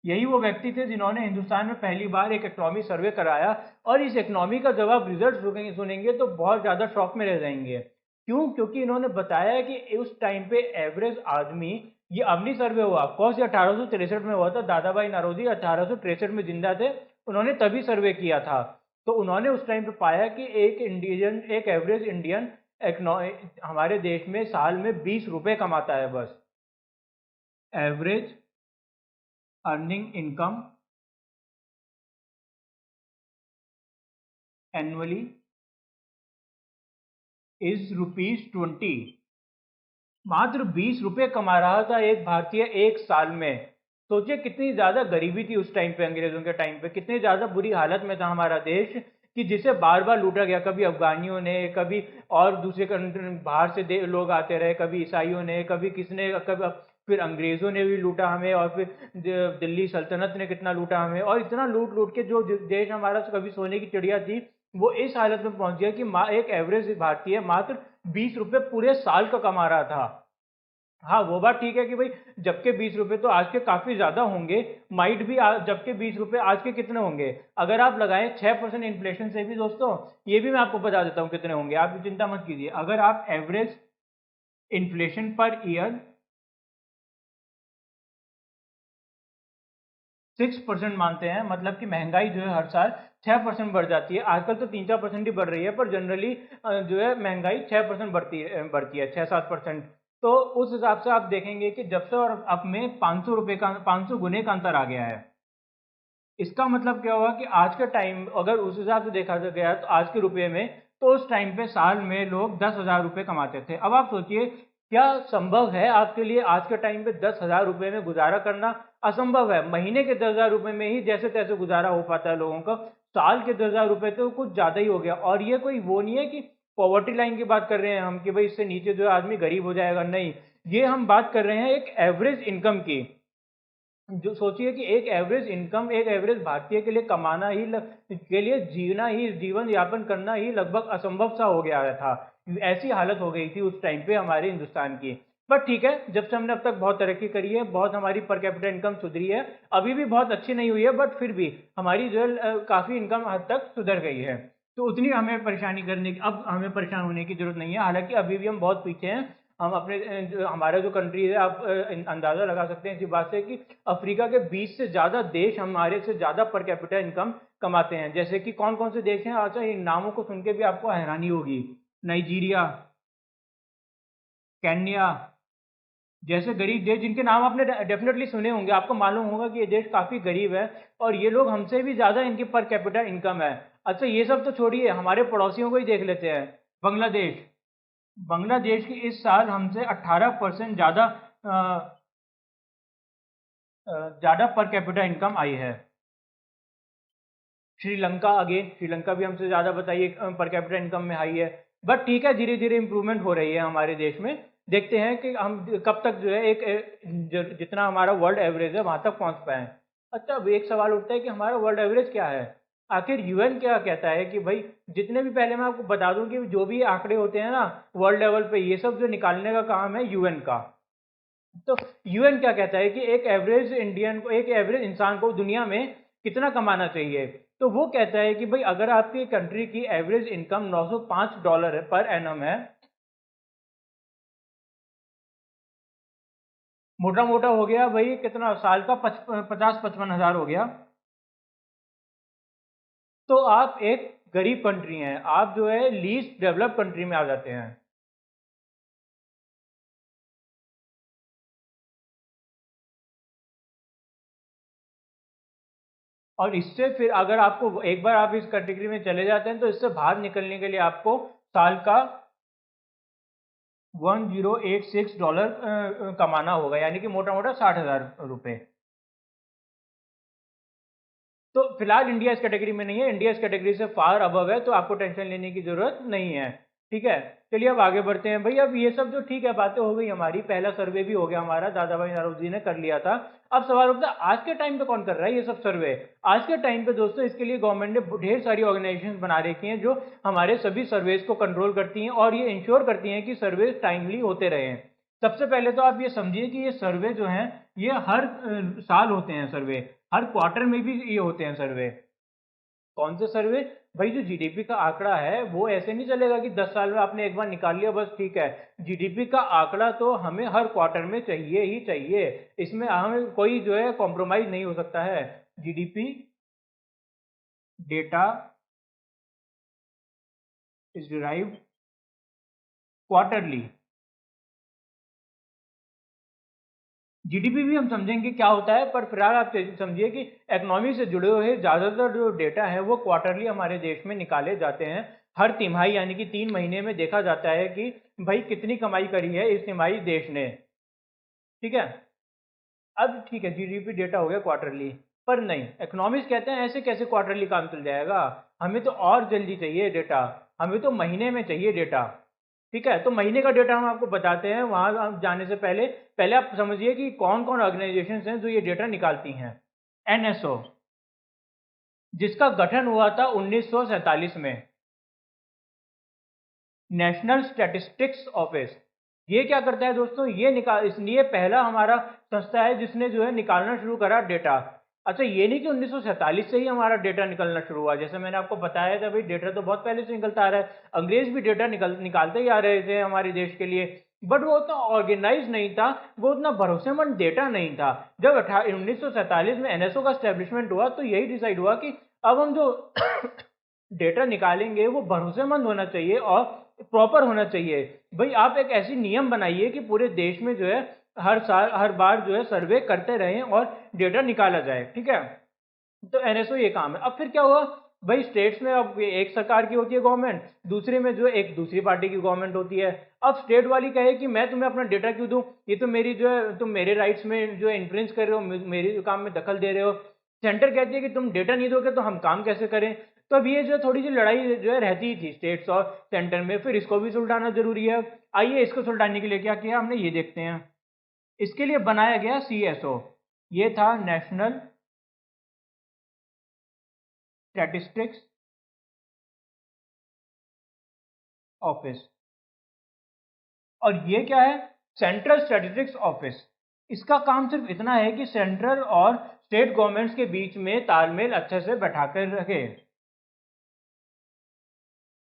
यही वो व्यक्ति थे जिन्होंने हिंदुस्तान में पहली बार एक इकोनॉमी सर्वे कराया। और इस इकोनॉमी का जब आप रिजल्ट सुनेंगे तो बहुत ज़्यादा शॉक में रह जाएंगे। क्यों? क्योंकि इन्होंने बताया कि उस टाइम पे एवरेज आदमी, ये अवनी सर्वे हुआ कौन से 1863 में हुआ था, दादा भाई नारोजी 1863 में जिंदा थे, उन्होंने तभी सर्वे किया था। तो उन्होंने उस टाइम पे पाया कि एक एवरेज इंडियन हमारे देश में साल में 20 रुपए कमाता है बस। Average earning income annually is ₹20। मात्र 20 रुपए कमा रहा था एक भारतीय एक साल में। सोचिए कितनी ज्यादा गरीबी थी उस टाइम पे, अंग्रेजों के टाइम पे कितनी ज्यादा बुरी हालत में था हमारा देश, कि जिसे बार बार लूटा गया। कभी अफगानियों ने, कभी और दूसरे कंट्री बाहर से लोग आते रहे, कभी ईसाइयों ने, कभी किसने, कभी फिर अंग्रेजों ने भी लूटा हमें, और फिर दिल्ली सल्तनत ने कितना लूटा हमें। और इतना लूट लूट के जो देश हमारा कभी सोने की चिड़िया थी, वो इस हालत में पहुंच गया कि एक एवरेज भारतीय मात्र 20 रुपए पूरे साल का कमा रहा था। हाँ वो बात ठीक है कि भाई जबकि 20 रुपए तो आज के काफी ज्यादा होंगे, माइट भी जबकि 20 रुपए आज के कितने होंगे, अगर आप लगाएं 6% इन्फ्लेशन से भी दोस्तों, ये भी मैं आपको बता देता हूँ कितने होंगे, आप चिंता मत कीजिए। अगर आप एवरेज इन्फ्लेशन पर ईयर 6% मानते हैं, मतलब कि महंगाई जो है हर साल 6% बढ़ जाती है। आजकल तो 3-4% ही बढ़ रही है, पर जनरली जो है महंगाई 6% बढ़ती है, 6-7%। तो उस हिसाब से आप देखेंगे कि जब से और अब में 500 रुपए का, 500 गुने का अंतर आ गया है। इसका मतलब क्या हुआ कि आज के टाइम अगर उस हिसाब से देखा गया तो आज के रुपए में, तो उस टाइम पे साल में लोग 10,000 रुपए कमाते थे। अब आप सोचिए क्या संभव है आपके लिए आज के टाइम पे 10,000 रुपए में गुजारा करना? असंभव है। महीने के 10,000 रुपए में ही जैसे तैसे गुजारा हो पाता है लोगों का, साल के 10,000 रुपए तो कुछ ज्यादा ही हो गया। और ये कोई वो नहीं है कि पॉवर्टी लाइन की बात कर रहे हैं हम कि भाई इससे नीचे जो है आदमी गरीब हो जाएगा, नहीं। ये हम बात कर रहे हैं एक एवरेज इनकम की। जो सोचिए कि एक एवरेज इनकम, एक एवरेज भारतीय के लिए कमाना ही के लिए जीना ही, जीवन यापन करना ही लगभग असंभव सा हो गया था। ऐसी हालत हो गई थी उस टाइम पे हमारे हिंदुस्तान की। पर ठीक है, जब से हमने अब तक बहुत तरक्की करी है, बहुत हमारी पर कैपिटा इनकम सुधरी है, अभी भी बहुत अच्छी नहीं हुई है, बट फिर भी हमारी जो है काफी इनकम हद तक सुधर गई है। तो उतनी हमें परेशानी करने की, अब हमें परेशान होने की जरूरत नहीं है। हालांकि अभी भी हम बहुत पीछे हैं। हम अपने हमारा जो कंट्री है, आप अंदाजा लगा सकते हैं इसी बात से कि अफ्रीका के 20 से ज्यादा देश हमारे से ज्यादा पर कैपिटा इनकम कमाते हैं। जैसे कि कौन कौन से देश हैं, अच्छा इन नामों को सुन के भी आपको हैरानी होगी। नाइजीरिया, केन्या जैसे गरीब देश, जिनके नाम आपने डेफिनेटली सुने होंगे, आपको मालूम होगा कि ये देश काफी गरीब है, और ये लोग हमसे भी ज्यादा इनकी पर कैपिटा इनकम है। अच्छा ये सब तो छोड़िए, हमारे पड़ोसियों को ही देख लेते हैं। बांग्लादेश, बांग्लादेश की इस साल हमसे 18% ज्यादा पर कैपिटा इनकम आई है। श्रीलंका, अगेन श्रीलंका भी हमसे ज्यादा बताइए पर कैपिटा इनकम में हाई है। बट ठीक है, धीरे धीरे इंप्रूवमेंट हो रही है हमारे देश में। देखते हैं कि हम कब तक जो है एक जितना हमारा वर्ल्ड एवरेज है वहां तक पहुंच पाए। अच्छा अब एक सवाल उठता है कि हमारा वर्ल्ड एवरेज क्या है? आखिर यूएन क्या कहता है कि भाई, जितने भी, पहले मैं आपको बता दूं कि जो भी आंकड़े होते हैं ना वर्ल्ड लेवल पे, ये सब जो निकालने का काम है यूएन का। तो यूएन क्या कहता है कि एक एवरेज इंडियन को, एक एवरेज इंसान को दुनिया में कितना कमाना चाहिए? तो वो कहता है कि भाई अगर आपकी कंट्री की एवरेज इनकम $905 पर एनम है, मोटा मोटा हो गया भाई कितना, साल का 50-55 हज़ार हो गया। तो आप एक गरीब कंट्री हैं, आप जो है लीस्ट डेवलप कंट्री में आ जाते हैं। और इससे फिर अगर आपको एक बार आप इस कैटेगरी में चले जाते हैं तो इससे बाहर निकलने के लिए आपको साल का $1086 कमाना होगा, यानी कि मोटा मोटा 60,000 रुपए। तो फिलहाल इंडिया इस कैटेगरी में नहीं है, इंडिया इस कैटेगरी से फार अबव है, तो आपको टेंशन लेने की जरूरत नहीं है। ठीक है, चलिए अब आगे बढ़ते हैं भाई। अब ये सब जो ठीक है बातें हो गई हमारी, पहला सर्वे भी हो गया हमारा, दादा भाई नौरोजी ने कर लिया था। अब सवाल उठता है आज के टाइम पे कौन कर रहा है ये सब सर्वे। आज के टाइम पे दोस्तों इसके लिए गवर्नमेंट ने ढेर सारी ऑर्गेनाइजेशन बना रखी हैं जो हमारे सभी सर्वेज को कंट्रोल करती हैं और ये इंश्योर करती हैं कि सर्वेज टाइमली होते रहे। सबसे पहले तो आप ये समझिए कि ये सर्वे जो हैं ये हर साल होते हैं सर्वे, हर क्वार्टर में भी ये होते हैं सर्वे। कौन से सर्वे? भाई जो जीडीपी का आंकड़ा है वो ऐसे नहीं चलेगा कि 10 साल में आपने एक बार निकाल लिया बस ठीक है। जीडीपी का आंकड़ा तो हमें हर क्वार्टर में चाहिए ही चाहिए, इसमें हमें कोई जो है कॉम्प्रोमाइज नहीं हो सकता है। GDP data is derived quarterly. GDP भी हम समझेंगे क्या होता है, पर फिलहाल आप समझिए कि इकोनॉमी से जुड़े हुए ज़्यादातर जो डेटा है वो क्वार्टरली हमारे देश में निकाले जाते हैं। हर तिमाही यानी कि 3 महीने में देखा जाता है कि भाई कितनी कमाई करी है इस तिमाही देश ने। ठीक है, अब ठीक है जीडीपी डेटा हो गया क्वार्टरली, पर नहीं, इकोनॉमिस्ट कहते हैं ऐसे कैसे क्वार्टरली काम चल जाएगा, हमें तो और जल्दी चाहिए डेटा, हमें तो महीने में चाहिए डेटा। ठीक है, तो महीने का डेटा हम आपको बताते हैं। वहां जाने से पहले पहले आप समझिए कि कौन कौन ऑर्गेनाइजेशन हैं जो ये डेटा निकालती हैं। एनएसओ, जिसका गठन हुआ था 1947 में, नेशनल स्टैटिस्टिक्स ऑफिस। ये क्या करता है दोस्तों, ये निकाल, इसलिए पहला हमारा संस्था है जिसने जो है निकालना शुरू करा डेटा। अच्छा, ये नहीं कि 1947 से ही हमारा डेटा निकलना शुरू हुआ, जैसे मैंने आपको बताया था भाई डेटा तो बहुत पहले से निकलता आ रहा है, अंग्रेज भी डेटा निकालते ही आ रहे थे हमारे देश के लिए, बट वो उतना ऑर्गेनाइज नहीं था, वो उतना भरोसेमंद डेटा नहीं था। जब 1947 में एनएसओ का स्टैब्लिशमेंट हुआ तो यही डिसाइड हुआ कि अब हम जो डेटा निकालेंगे वो भरोसेमंद होना चाहिए और प्रॉपर होना चाहिए। भाई आप एक ऐसी नियम बनाइए कि पूरे देश में जो है हर साल हर बार जो है सर्वे करते रहें और डेटा निकाला जाए। ठीक है, तो एनएसओ ये काम है। अब फिर क्या हुआ भाई, स्टेट्स में अब एक सरकार की होती है गवर्नमेंट, दूसरे में जो है एक दूसरी पार्टी की गवर्नमेंट होती है। अब स्टेट वाली कहे कि मैं तुम्हें अपना डेटा क्यों दूं, ये तो मेरी जो है तुम मेरे राइट्स में जो है इंफ्लुएंस कर रहे हो, मेरे काम में दखल दे रहे हो। सेंटर कहती है कि तुम डेटा नहीं दोगे तो हम काम कैसे करें। तो अब ये जो थोड़ी सी लड़ाई जो है रहती ही थी स्टेट्स और सेंटर में, फिर इसको भी सुलझाना जरूरी है। आइए इसको सुलझाने के लिए क्या किया हमने ये देखते हैं। इसके लिए बनाया गया सीएसओ, ये था नेशनल स्टैटिस्टिक्स ऑफिस। और ये क्या है, सेंट्रल स्टैटिस्टिक्स ऑफिस। इसका काम सिर्फ इतना है कि सेंट्रल और स्टेट गवर्नमेंट्स के बीच में तालमेल अच्छे से बैठा कर रखे,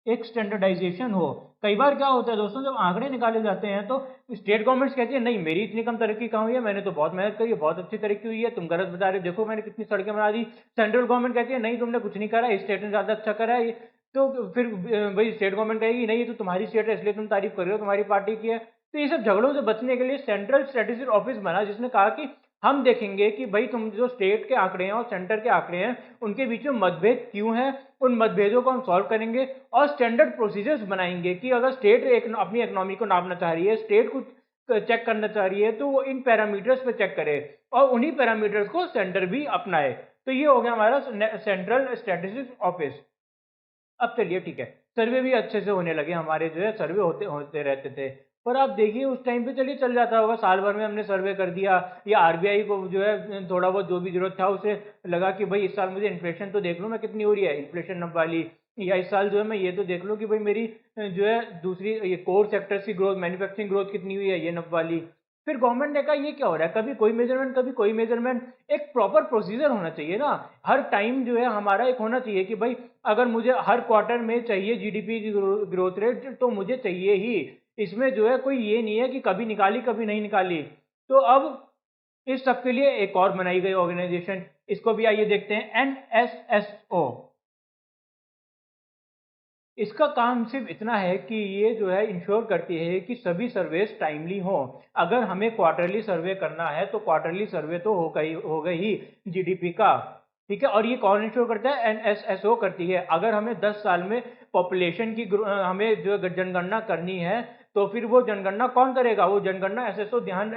एक स्टैंडर्डाइजेशन हो। कई बार क्या होता है दोस्तों, जब आंकड़े निकाले जाते हैं तो स्टेट गवर्नमेंट्स कहती है नहीं मेरी इतनी कम तरक्की कहाँ हुई है, मैंने तो बहुत मेहनत करी है, बहुत अच्छी तरक्की हुई है, तुम गलत बता रहे हो, देखो मैंने कितनी सड़कें बना दी। सेंट्रल गवर्नमेंट कहती है नहीं तुमने कुछ नहीं करा, इस स्टेट ने ज़्यादा अच्छा करा है। तो फिर भाई स्टेट गवर्नमेंट कहेगी नहीं ये तो तुम्हारी स्टेट है इसलिए तुम तारीफ कर रहे हो, तुम्हारी पार्टी की है। तो ये सब झगड़ों से बचने के लिए सेंट्रल स्टैटिस्टिक्स ऑफिस बना, जिसने कहा कि हम देखेंगे कि भाई तुम जो स्टेट के आंकड़े हैं और सेंटर के आंकड़े हैं उनके बीच में मतभेद क्यों है, उन मतभेदों को हम सॉल्व करेंगे और स्टैंडर्ड प्रोसीजर्स बनाएंगे कि अगर स्टेट एक अपनी इकोनॉमी को नापना चाह रही है, स्टेट को चेक करना चाह रही है, तो वो इन पैरामीटर्स पे चेक करे और उन्हीं पैरामीटर्स को सेंटर भी अपनाए। तो ये हो गया हमारा सेंट्रल स्टैटिस्टिक्स ऑफिस। अब चलिए ठीक है, सर्वे भी अच्छे से होने लगे हमारे, जो है सर्वे होते होते रहते थे। पर आप देखिए उस टाइम पे चलिए चल जाता होगा, साल भर में हमने सर्वे कर दिया, या आरबीआई को जो है थोड़ा बहुत जो भी जरूरत था उसे लगा कि भाई इस साल मुझे इन्फ्लेशन तो देख लूँ मैं कितनी हो रही है, इन्फ्लेशन नब वाली, या इस साल जो है मैं ये तो देख लूँ कि भाई मेरी जो है दूसरी ये कोर सेक्टर्स की ग्रोथ, मैन्युफैक्चरिंग ग्रोथ कितनी हुई है, ये नब वाली। फिर गवर्नमेंट ने कहा ये क्या हो रहा है, कभी कोई मेजरमेंट कभी कोई मेजरमेंट, एक प्रॉपर प्रोसीजर होना चाहिए ना। हर टाइम जो है हमारा एक होना चाहिए कि भाई अगर मुझे हर क्वार्टर में चाहिए जीडीपी की ग्रोथ रेट तो मुझे चाहिए ही, इसमें जो है कोई ये नहीं है कि कभी निकाली कभी नहीं निकाली। तो अब इस सब के लिए एक और बनाई गई ऑर्गेनाइजेशन, इसको भी आइए देखते हैं, एनएसएसओ। इसका काम सिर्फ इतना है कि ये जो है इंश्योर करती है कि सभी सर्वेस टाइमली हो। अगर हमें क्वार्टरली सर्वे करना है तो क्वार्टरली सर्वे तो होगा ही जीडीपी का, ठीक है। और ये कौन इंश्योर करता है? एनएसएसओ करती है। अगर हमें 10 साल में पॉपुलेशन की हमें जो जनगणना करनी है तो फिर वो जनगणना कौन करेगा? वो जनगणना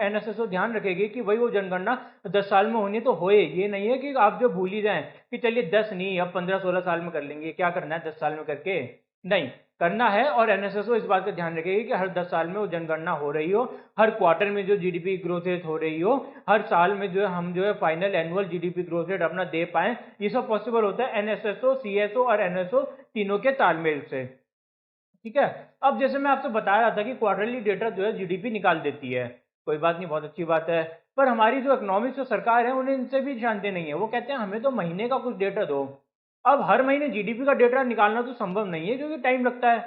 एनएसएसओ ध्यान रखेगी कि भाई वो जनगणना 10 साल में होनी तो होए। ये नहीं है कि आप जो भूल ही जाएं कि चलिए 10 नहीं अब 15-16 साल में कर लेंगे, क्या करना है 10 साल में करके, नहीं करना है। और एनएसएसओ इस बात का ध्यान रखेगी कि हर 10 साल में वो जनगणना हो रही हो, हर क्वार्टर में जो जीडीपी ग्रोथ रेट हो रही हो, हर साल में जो है हम जो है final annual GDP growth rate अपना दे पाए। ये सब पॉसिबल होता है एनएसएसओ, सीएसओ और एनएसओ तीनों के तालमेल से, ठीक है। अब जैसे मैं आपसे बता रहा था कि क्वार्टरली डेटा जो है जीडीपी निकाल देती है, कोई बात नहीं, बहुत अच्छी बात है। पर हमारी जो इकोनॉमिक्स और सरकार है उन्हें इनसे भी शांति नहीं है। वो कहते हैं हमें तो महीने का कुछ डेटा दो। अब हर महीने जीडीपी का डेटा निकालना तो संभव नहीं है क्योंकि टाइम लगता है।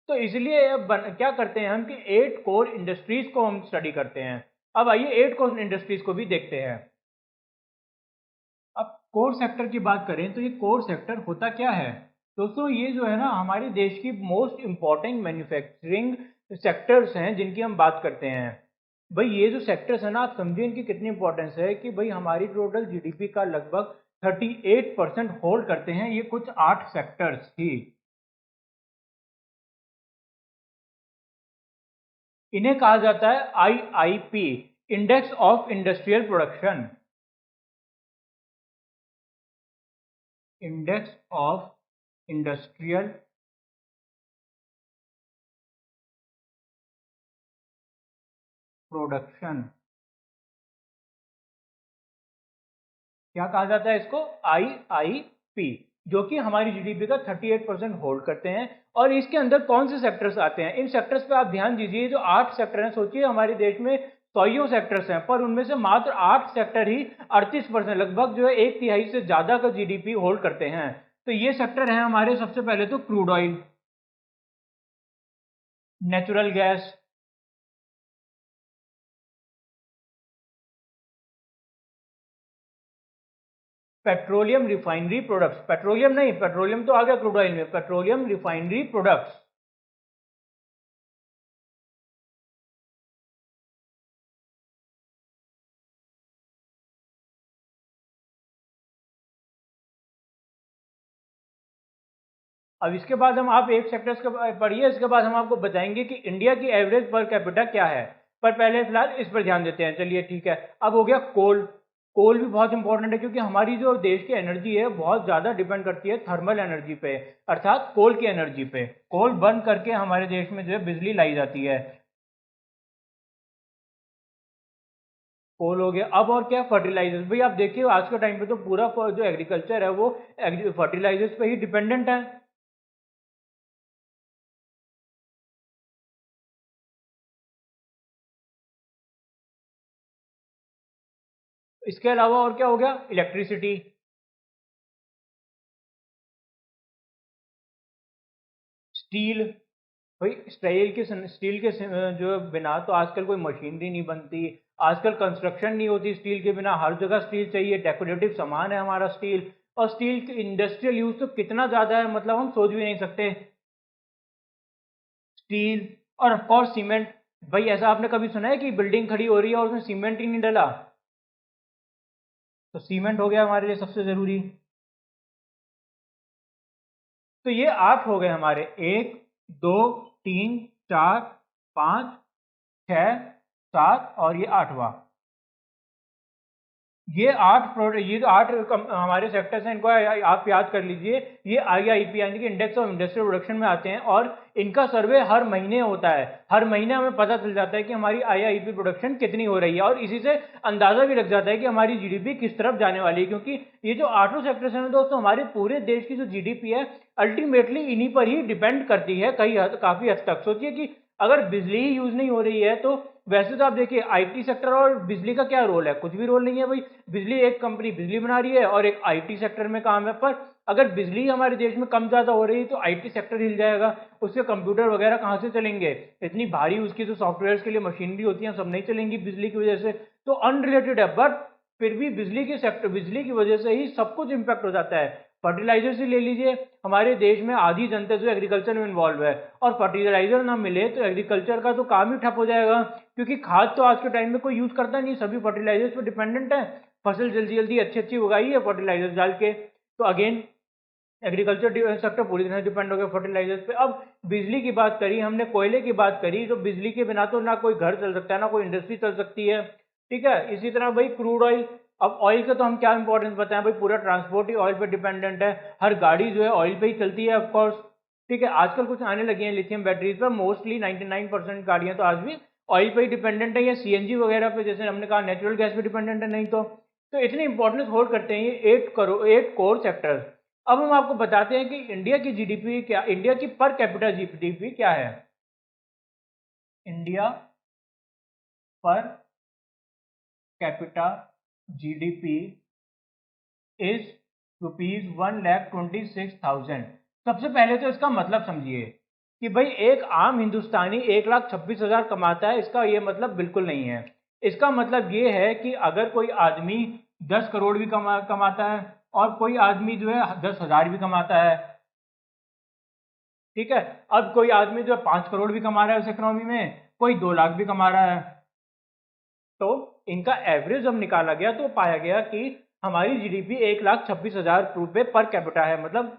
तो इसलिए क्या करते हैं हम कि 8 कोर इंडस्ट्रीज को हम स्टडी करते हैं। अब आइए 8 कोर इंडस्ट्रीज को भी देखते हैं। अब कोर सेक्टर की बात करें तो ये कोर सेक्टर होता क्या है? दोस्तों ये जो है ना हमारे देश की मोस्ट इंपॉर्टेंट मैन्युफैक्चरिंग सेक्टर्स हैं जिनकी हम बात करते हैं। भाई ये जो सेक्टर्स है ना, आप समझिए इनकी कितनी इंपॉर्टेंस है कि भाई हमारी टोटल जीडीपी का लगभग 38% होल्ड करते हैं ये कुछ 8 सेक्टर्स ही। इन्हें कहा जाता है IIP, index of industrial production. Index of industrial production, क्या कहा जाता है इसको? आईआईपी, जो कि हमारी जीडीपी का 38% होल्ड करते हैं। और इसके अंदर कौन से सेक्टर्स आते हैं? इन सेक्टर्स पे आप ध्यान दीजिए, जो 8 सेक्टर हैं, सोचिए हमारे देश में 100 सेक्टर्स हैं पर उनमें से मात्र 8 सेक्टर ही 38%, लगभग जो है 1/3 से ज्यादा का जीडीपी होल्ड करते हैं। तो ये सेक्टर हैं हमारे, सबसे पहले तो crude oil, natural gas, petroleum refinery products, petroleum नहीं, पेट्रोलियम तो आ गया क्रूड ऑयल में, पेट्रोलियम रिफाइनरी प्रोडक्ट्स। अब इसके बाद हम आप एक सेक्टर्स के पढ़िए, इसके बाद हम आपको बताएंगे कि इंडिया की एवरेज पर कैपिटा क्या है। पर पहले फिलहाल इस पर ध्यान देते हैं, चलिए ठीक है। अब हो गया कोल। कोल भी बहुत इंपॉर्टेंट है क्योंकि हमारी जो देश की एनर्जी है बहुत ज़्यादा डिपेंड करती है थर्मल एनर्जी पे, अर्थात कोल की एनर्जी पे। कोल बर्न करके हमारे देश में जो है बिजली लाई जाती है। कोल हो गया। अब और क्या? फर्टिलाइजर्स। भाई आप देखिए आज के टाइम पे तो पूरा जो एग्रीकल्चर है वो फर्टिलाइजर्स पे ही डिपेंडेंट है। इसके अलावा और क्या हो गया? इलेक्ट्रिसिटी। स्टील। भाई जो बिना तो आजकल कोई मशीनरी नहीं बनती, आजकल कंस्ट्रक्शन नहीं होती स्टील के बिना, हर जगह स्टील चाहिए, डेकोरेटिव सामान है हमारा स्टील। और स्टील के इंडस्ट्रियल यूज तो कितना ज्यादा है, मतलब हम सोच भी नहीं सकते। स्टील और ऑफ कोर्स सीमेंट। भाई ऐसा आपने कभी सुना है कि बिल्डिंग खड़ी हो रही है और उसमें सीमेंट ही नहीं डला? तो सीमेंट हो गया हमारे लिए सबसे जरूरी। तो ये 8 हो गए हमारे, 1 2 3 4 5 6 7 और ये 8वां। ये जो 8 हमारे सेक्टर्स हैं, इनको आप याद कर लीजिए। ये आईआईपी यानी कि इंडेक्स ऑफ इंडस्ट्रियल प्रोडक्शन में आते हैं और इनका सर्वे हर महीने होता है। हर महीने हमें पता चल जाता है कि हमारी आईआईपी प्रोडक्शन कितनी हो रही है और इसी से अंदाजा भी लग जाता है कि हमारी जीडीपी किस तरफ जाने वाली है। क्योंकि ये जो 8 सेक्टर्स हैं दोस्तों, हमारे पूरे देश की जो जीडीपी है अल्टीमेटली इन्हीं पर ही डिपेंड करती है काफी हद तक। सोचिए कि अगर बिजली ही यूज नहीं हो रही है तो वैसे तो आप देखिए आईटी सेक्टर और बिजली का क्या रोल है? कुछ भी रोल नहीं है भाई। बिजली, एक कंपनी बिजली बना रही है और एक आईटी सेक्टर में काम है। पर अगर बिजली हमारे देश में कम ज्यादा हो रही है तो आईटी सेक्टर हिल जाएगा, उससे कंप्यूटर वगैरह कहाँ से चलेंगे? इतनी भारी उसकी जो सॉफ्टवेयर के लिए मशीनरी होती है सब नहीं चलेंगी बिजली की वजह से। तो अनरिलेटेड है, बट फिर भी बिजली के सेक्टर, बिजली की वजह से ही सब कुछ इम्पैक्ट हो जाता है। फर्टिलाइजर से ले लीजिए, हमारे देश में आधी जनता जो एग्रीकल्चर में इन्वॉल्व है, और फर्टिलाइजर ना मिले तो एग्रीकल्चर का तो काम ही ठप हो जाएगा, क्योंकि खाद तो आज के टाइम में कोई यूज करता नहीं, सभी फर्टिलाइजर्स पर डिपेंडेंट है। फसल जल्दी जल्दी अच्छी अच्छी उगाई है फर्टिलाइजर्स डाल के, तो अगेन एग्रीकल्चर सेक्टर पूरी तरह डिपेंड हो गया फर्टिलाइजर्स पे। अब बिजली की बात करी हमने, कोयले की बात करी, तो बिजली के बिना तो ना कोई घर चल सकता है, ना कोई इंडस्ट्री चल सकती है, ठीक है। इसी तरह भाई क्रूड ऑयल, अब ऑयल का तो हम क्या इंपॉर्टेंस बताएं भाई, पूरा ट्रांसपोर्ट ही ऑयल पे डिपेंडेंट है, हर गाड़ी जो है ऑयल पे ही चलती है ऑफकोर्स, ठीक है। आजकल कुछ आने लगी हैं लिथियम बैटरीज पर, मोस्टली 99% गाड़ियां तो आज भी ऑयल पे ही डिपेंडेंट है, या सीएनजी वगैरह पे, जैसे हमने कहा नेचुरल गैस पे डिपेंडेंट है, नहीं तो इतनी इंपॉर्टेंस होल्ड करते हैं ये 8 कोर सेक्टर्स। अब हम आपको बताते हैं कि इंडिया की जीडीपी क्या, इंडिया की पर कैपिटा जीडीपी क्या है। India per capita GDP is ₹1,26,000। सबसे पहले तो इसका मतलब समझिए कि भाई एक आम हिंदुस्तानी 1,26,000 कमाता है, इसका ये मतलब बिल्कुल नहीं है। इसका मतलब ये है कि अगर कोई आदमी 10 करोड़ भी कमाता है, और कोई आदमी जो है 10,000 भी कमाता है, ठीक है। अब कोई आदमी जो है 5 करोड़ भी कमा रहा है उस इकोनॉमी में, कोई 2 लाख भी कमा रहा है, तो इनका एवरेज जब निकाला गया तो पाया गया कि हमारी जीडीपी 1,26,000 रुपये पर कैपिटा है, मतलब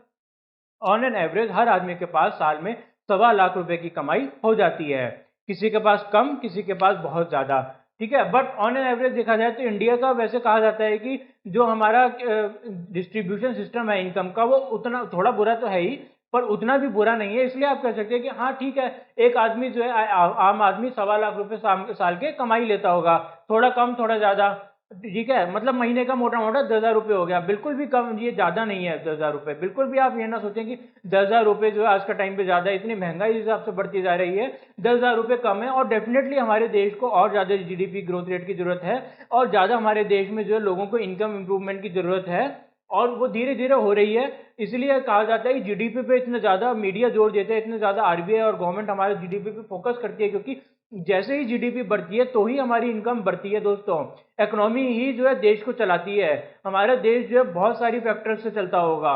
ऑन एन एवरेज हर आदमी के पास साल में 1.25 लाख रुपए की कमाई हो जाती है। किसी के पास कम, किसी के पास बहुत ज्यादा, ठीक है। बट ऑन एन एवरेज देखा जाए तो इंडिया का वैसे कहा जाता है कि जो हमारा डिस्ट्रीब्यूशन सिस्टम है इनकम का, वो उतना थोड़ा बुरा तो है ही, पर उतना भी बुरा नहीं है। इसलिए आप कह सकते हैं कि हाँ ठीक है, एक आदमी जो है आम आदमी 1.25 लाख रुपए साल के कमाई लेता होगा, थोड़ा कम थोड़ा ज्यादा, ठीक है। मतलब महीने का मोटा मोटा 10,000 रुपये हो गया, बिल्कुल भी कम, ये ज्यादा नहीं है 10,000 रुपये, बिल्कुल भी आप ये ना सोचें कि 10,000 रुपये जो है आज का टाइम पे ज्यादा है, इतनी महंगाई इस हिसाब से बढ़ती जा रही है, 10,000 रुपये कम है। और डेफिनेटली हमारे देश को और ज्यादा जीडीपी ग्रोथ रेट की जरूरत है, और ज्यादा हमारे देश में जो है लोगों को इनकम इंप्रूवमेंट की जरूरत है, और वो धीरे धीरे हो रही है। इसलिए कहा जाता है कि जीडीपी पे इतना ज्यादा मीडिया जोर देते हैं, इतने ज्यादा आरबीआई और गवर्नमेंट हमारे जीडीपी पे फोकस करती है, क्योंकि जैसे ही जीडीपी बढ़ती है तो ही हमारी इनकम बढ़ती है दोस्तों। इकोनॉमी ही जो है देश को चलाती है, हमारा देश जो है बहुत सारी फैक्टर्स से चलता होगा,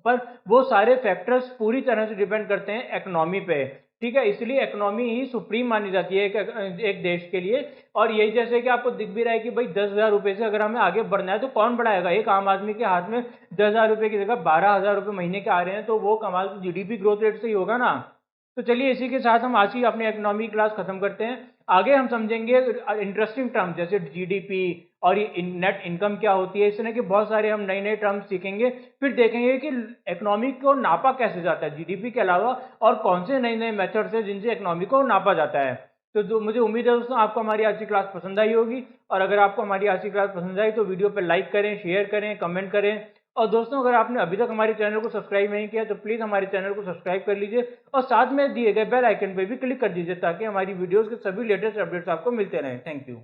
पर वो सारे फैक्टर्स पूरी तरह से डिपेंड करते हैं इकोनॉमी पे, ठीक है। इसलिए इकोनॉमी ही सुप्रीम मानी जाती है एक देश के लिए। और यही जैसे कि आपको दिख भी रहा है कि भाई 10,000 रुपये से अगर हमें आगे बढ़ना है तो कौन बढ़ाएगा, एक आम आदमी के हाथ में 10,000 रुपये की जगह 12,000 रुपये महीने के आ रहे हैं, तो वो कमाल तो जीडीपी ग्रोथ रेट से ही होगा ना। तो चलिए इसी के साथ हम आज की अपनी इकोनॉमी क्लास खत्म करते हैं। आगे हम समझेंगे इंटरेस्टिंग टर्म जैसे जीडीपी और ये नेट इनकम क्या होती है, इस तरह के बहुत सारे हम नए नए टर्म्स सीखेंगे। फिर देखेंगे कि इकोनॉमी को नापा कैसे जाता है जीडीपी के अलावा, और कौन से नए नए मेथड्स हैं जिनसे इकोनॉमी को नापा जाता है। तो मुझे उम्मीद है दोस्तों आपको हमारी आज की क्लास पसंद आई होगी, और अगर आपको हमारी आज की क्लास पसंद आई तो वीडियो पर लाइक करें, शेयर करें, कमेंट करें। और दोस्तों अगर आपने अभी तक हमारे चैनल को सब्सक्राइब नहीं किया तो प्लीज़ हमारे चैनल को सब्सक्राइब कर लीजिए, और साथ में दिए गए बेल आइकन पर भी क्लिक कर दीजिए, ताकि हमारी वीडियोज़ के सभी लेटेस्ट अपडेट्स आपको मिलते रहें। Thank you.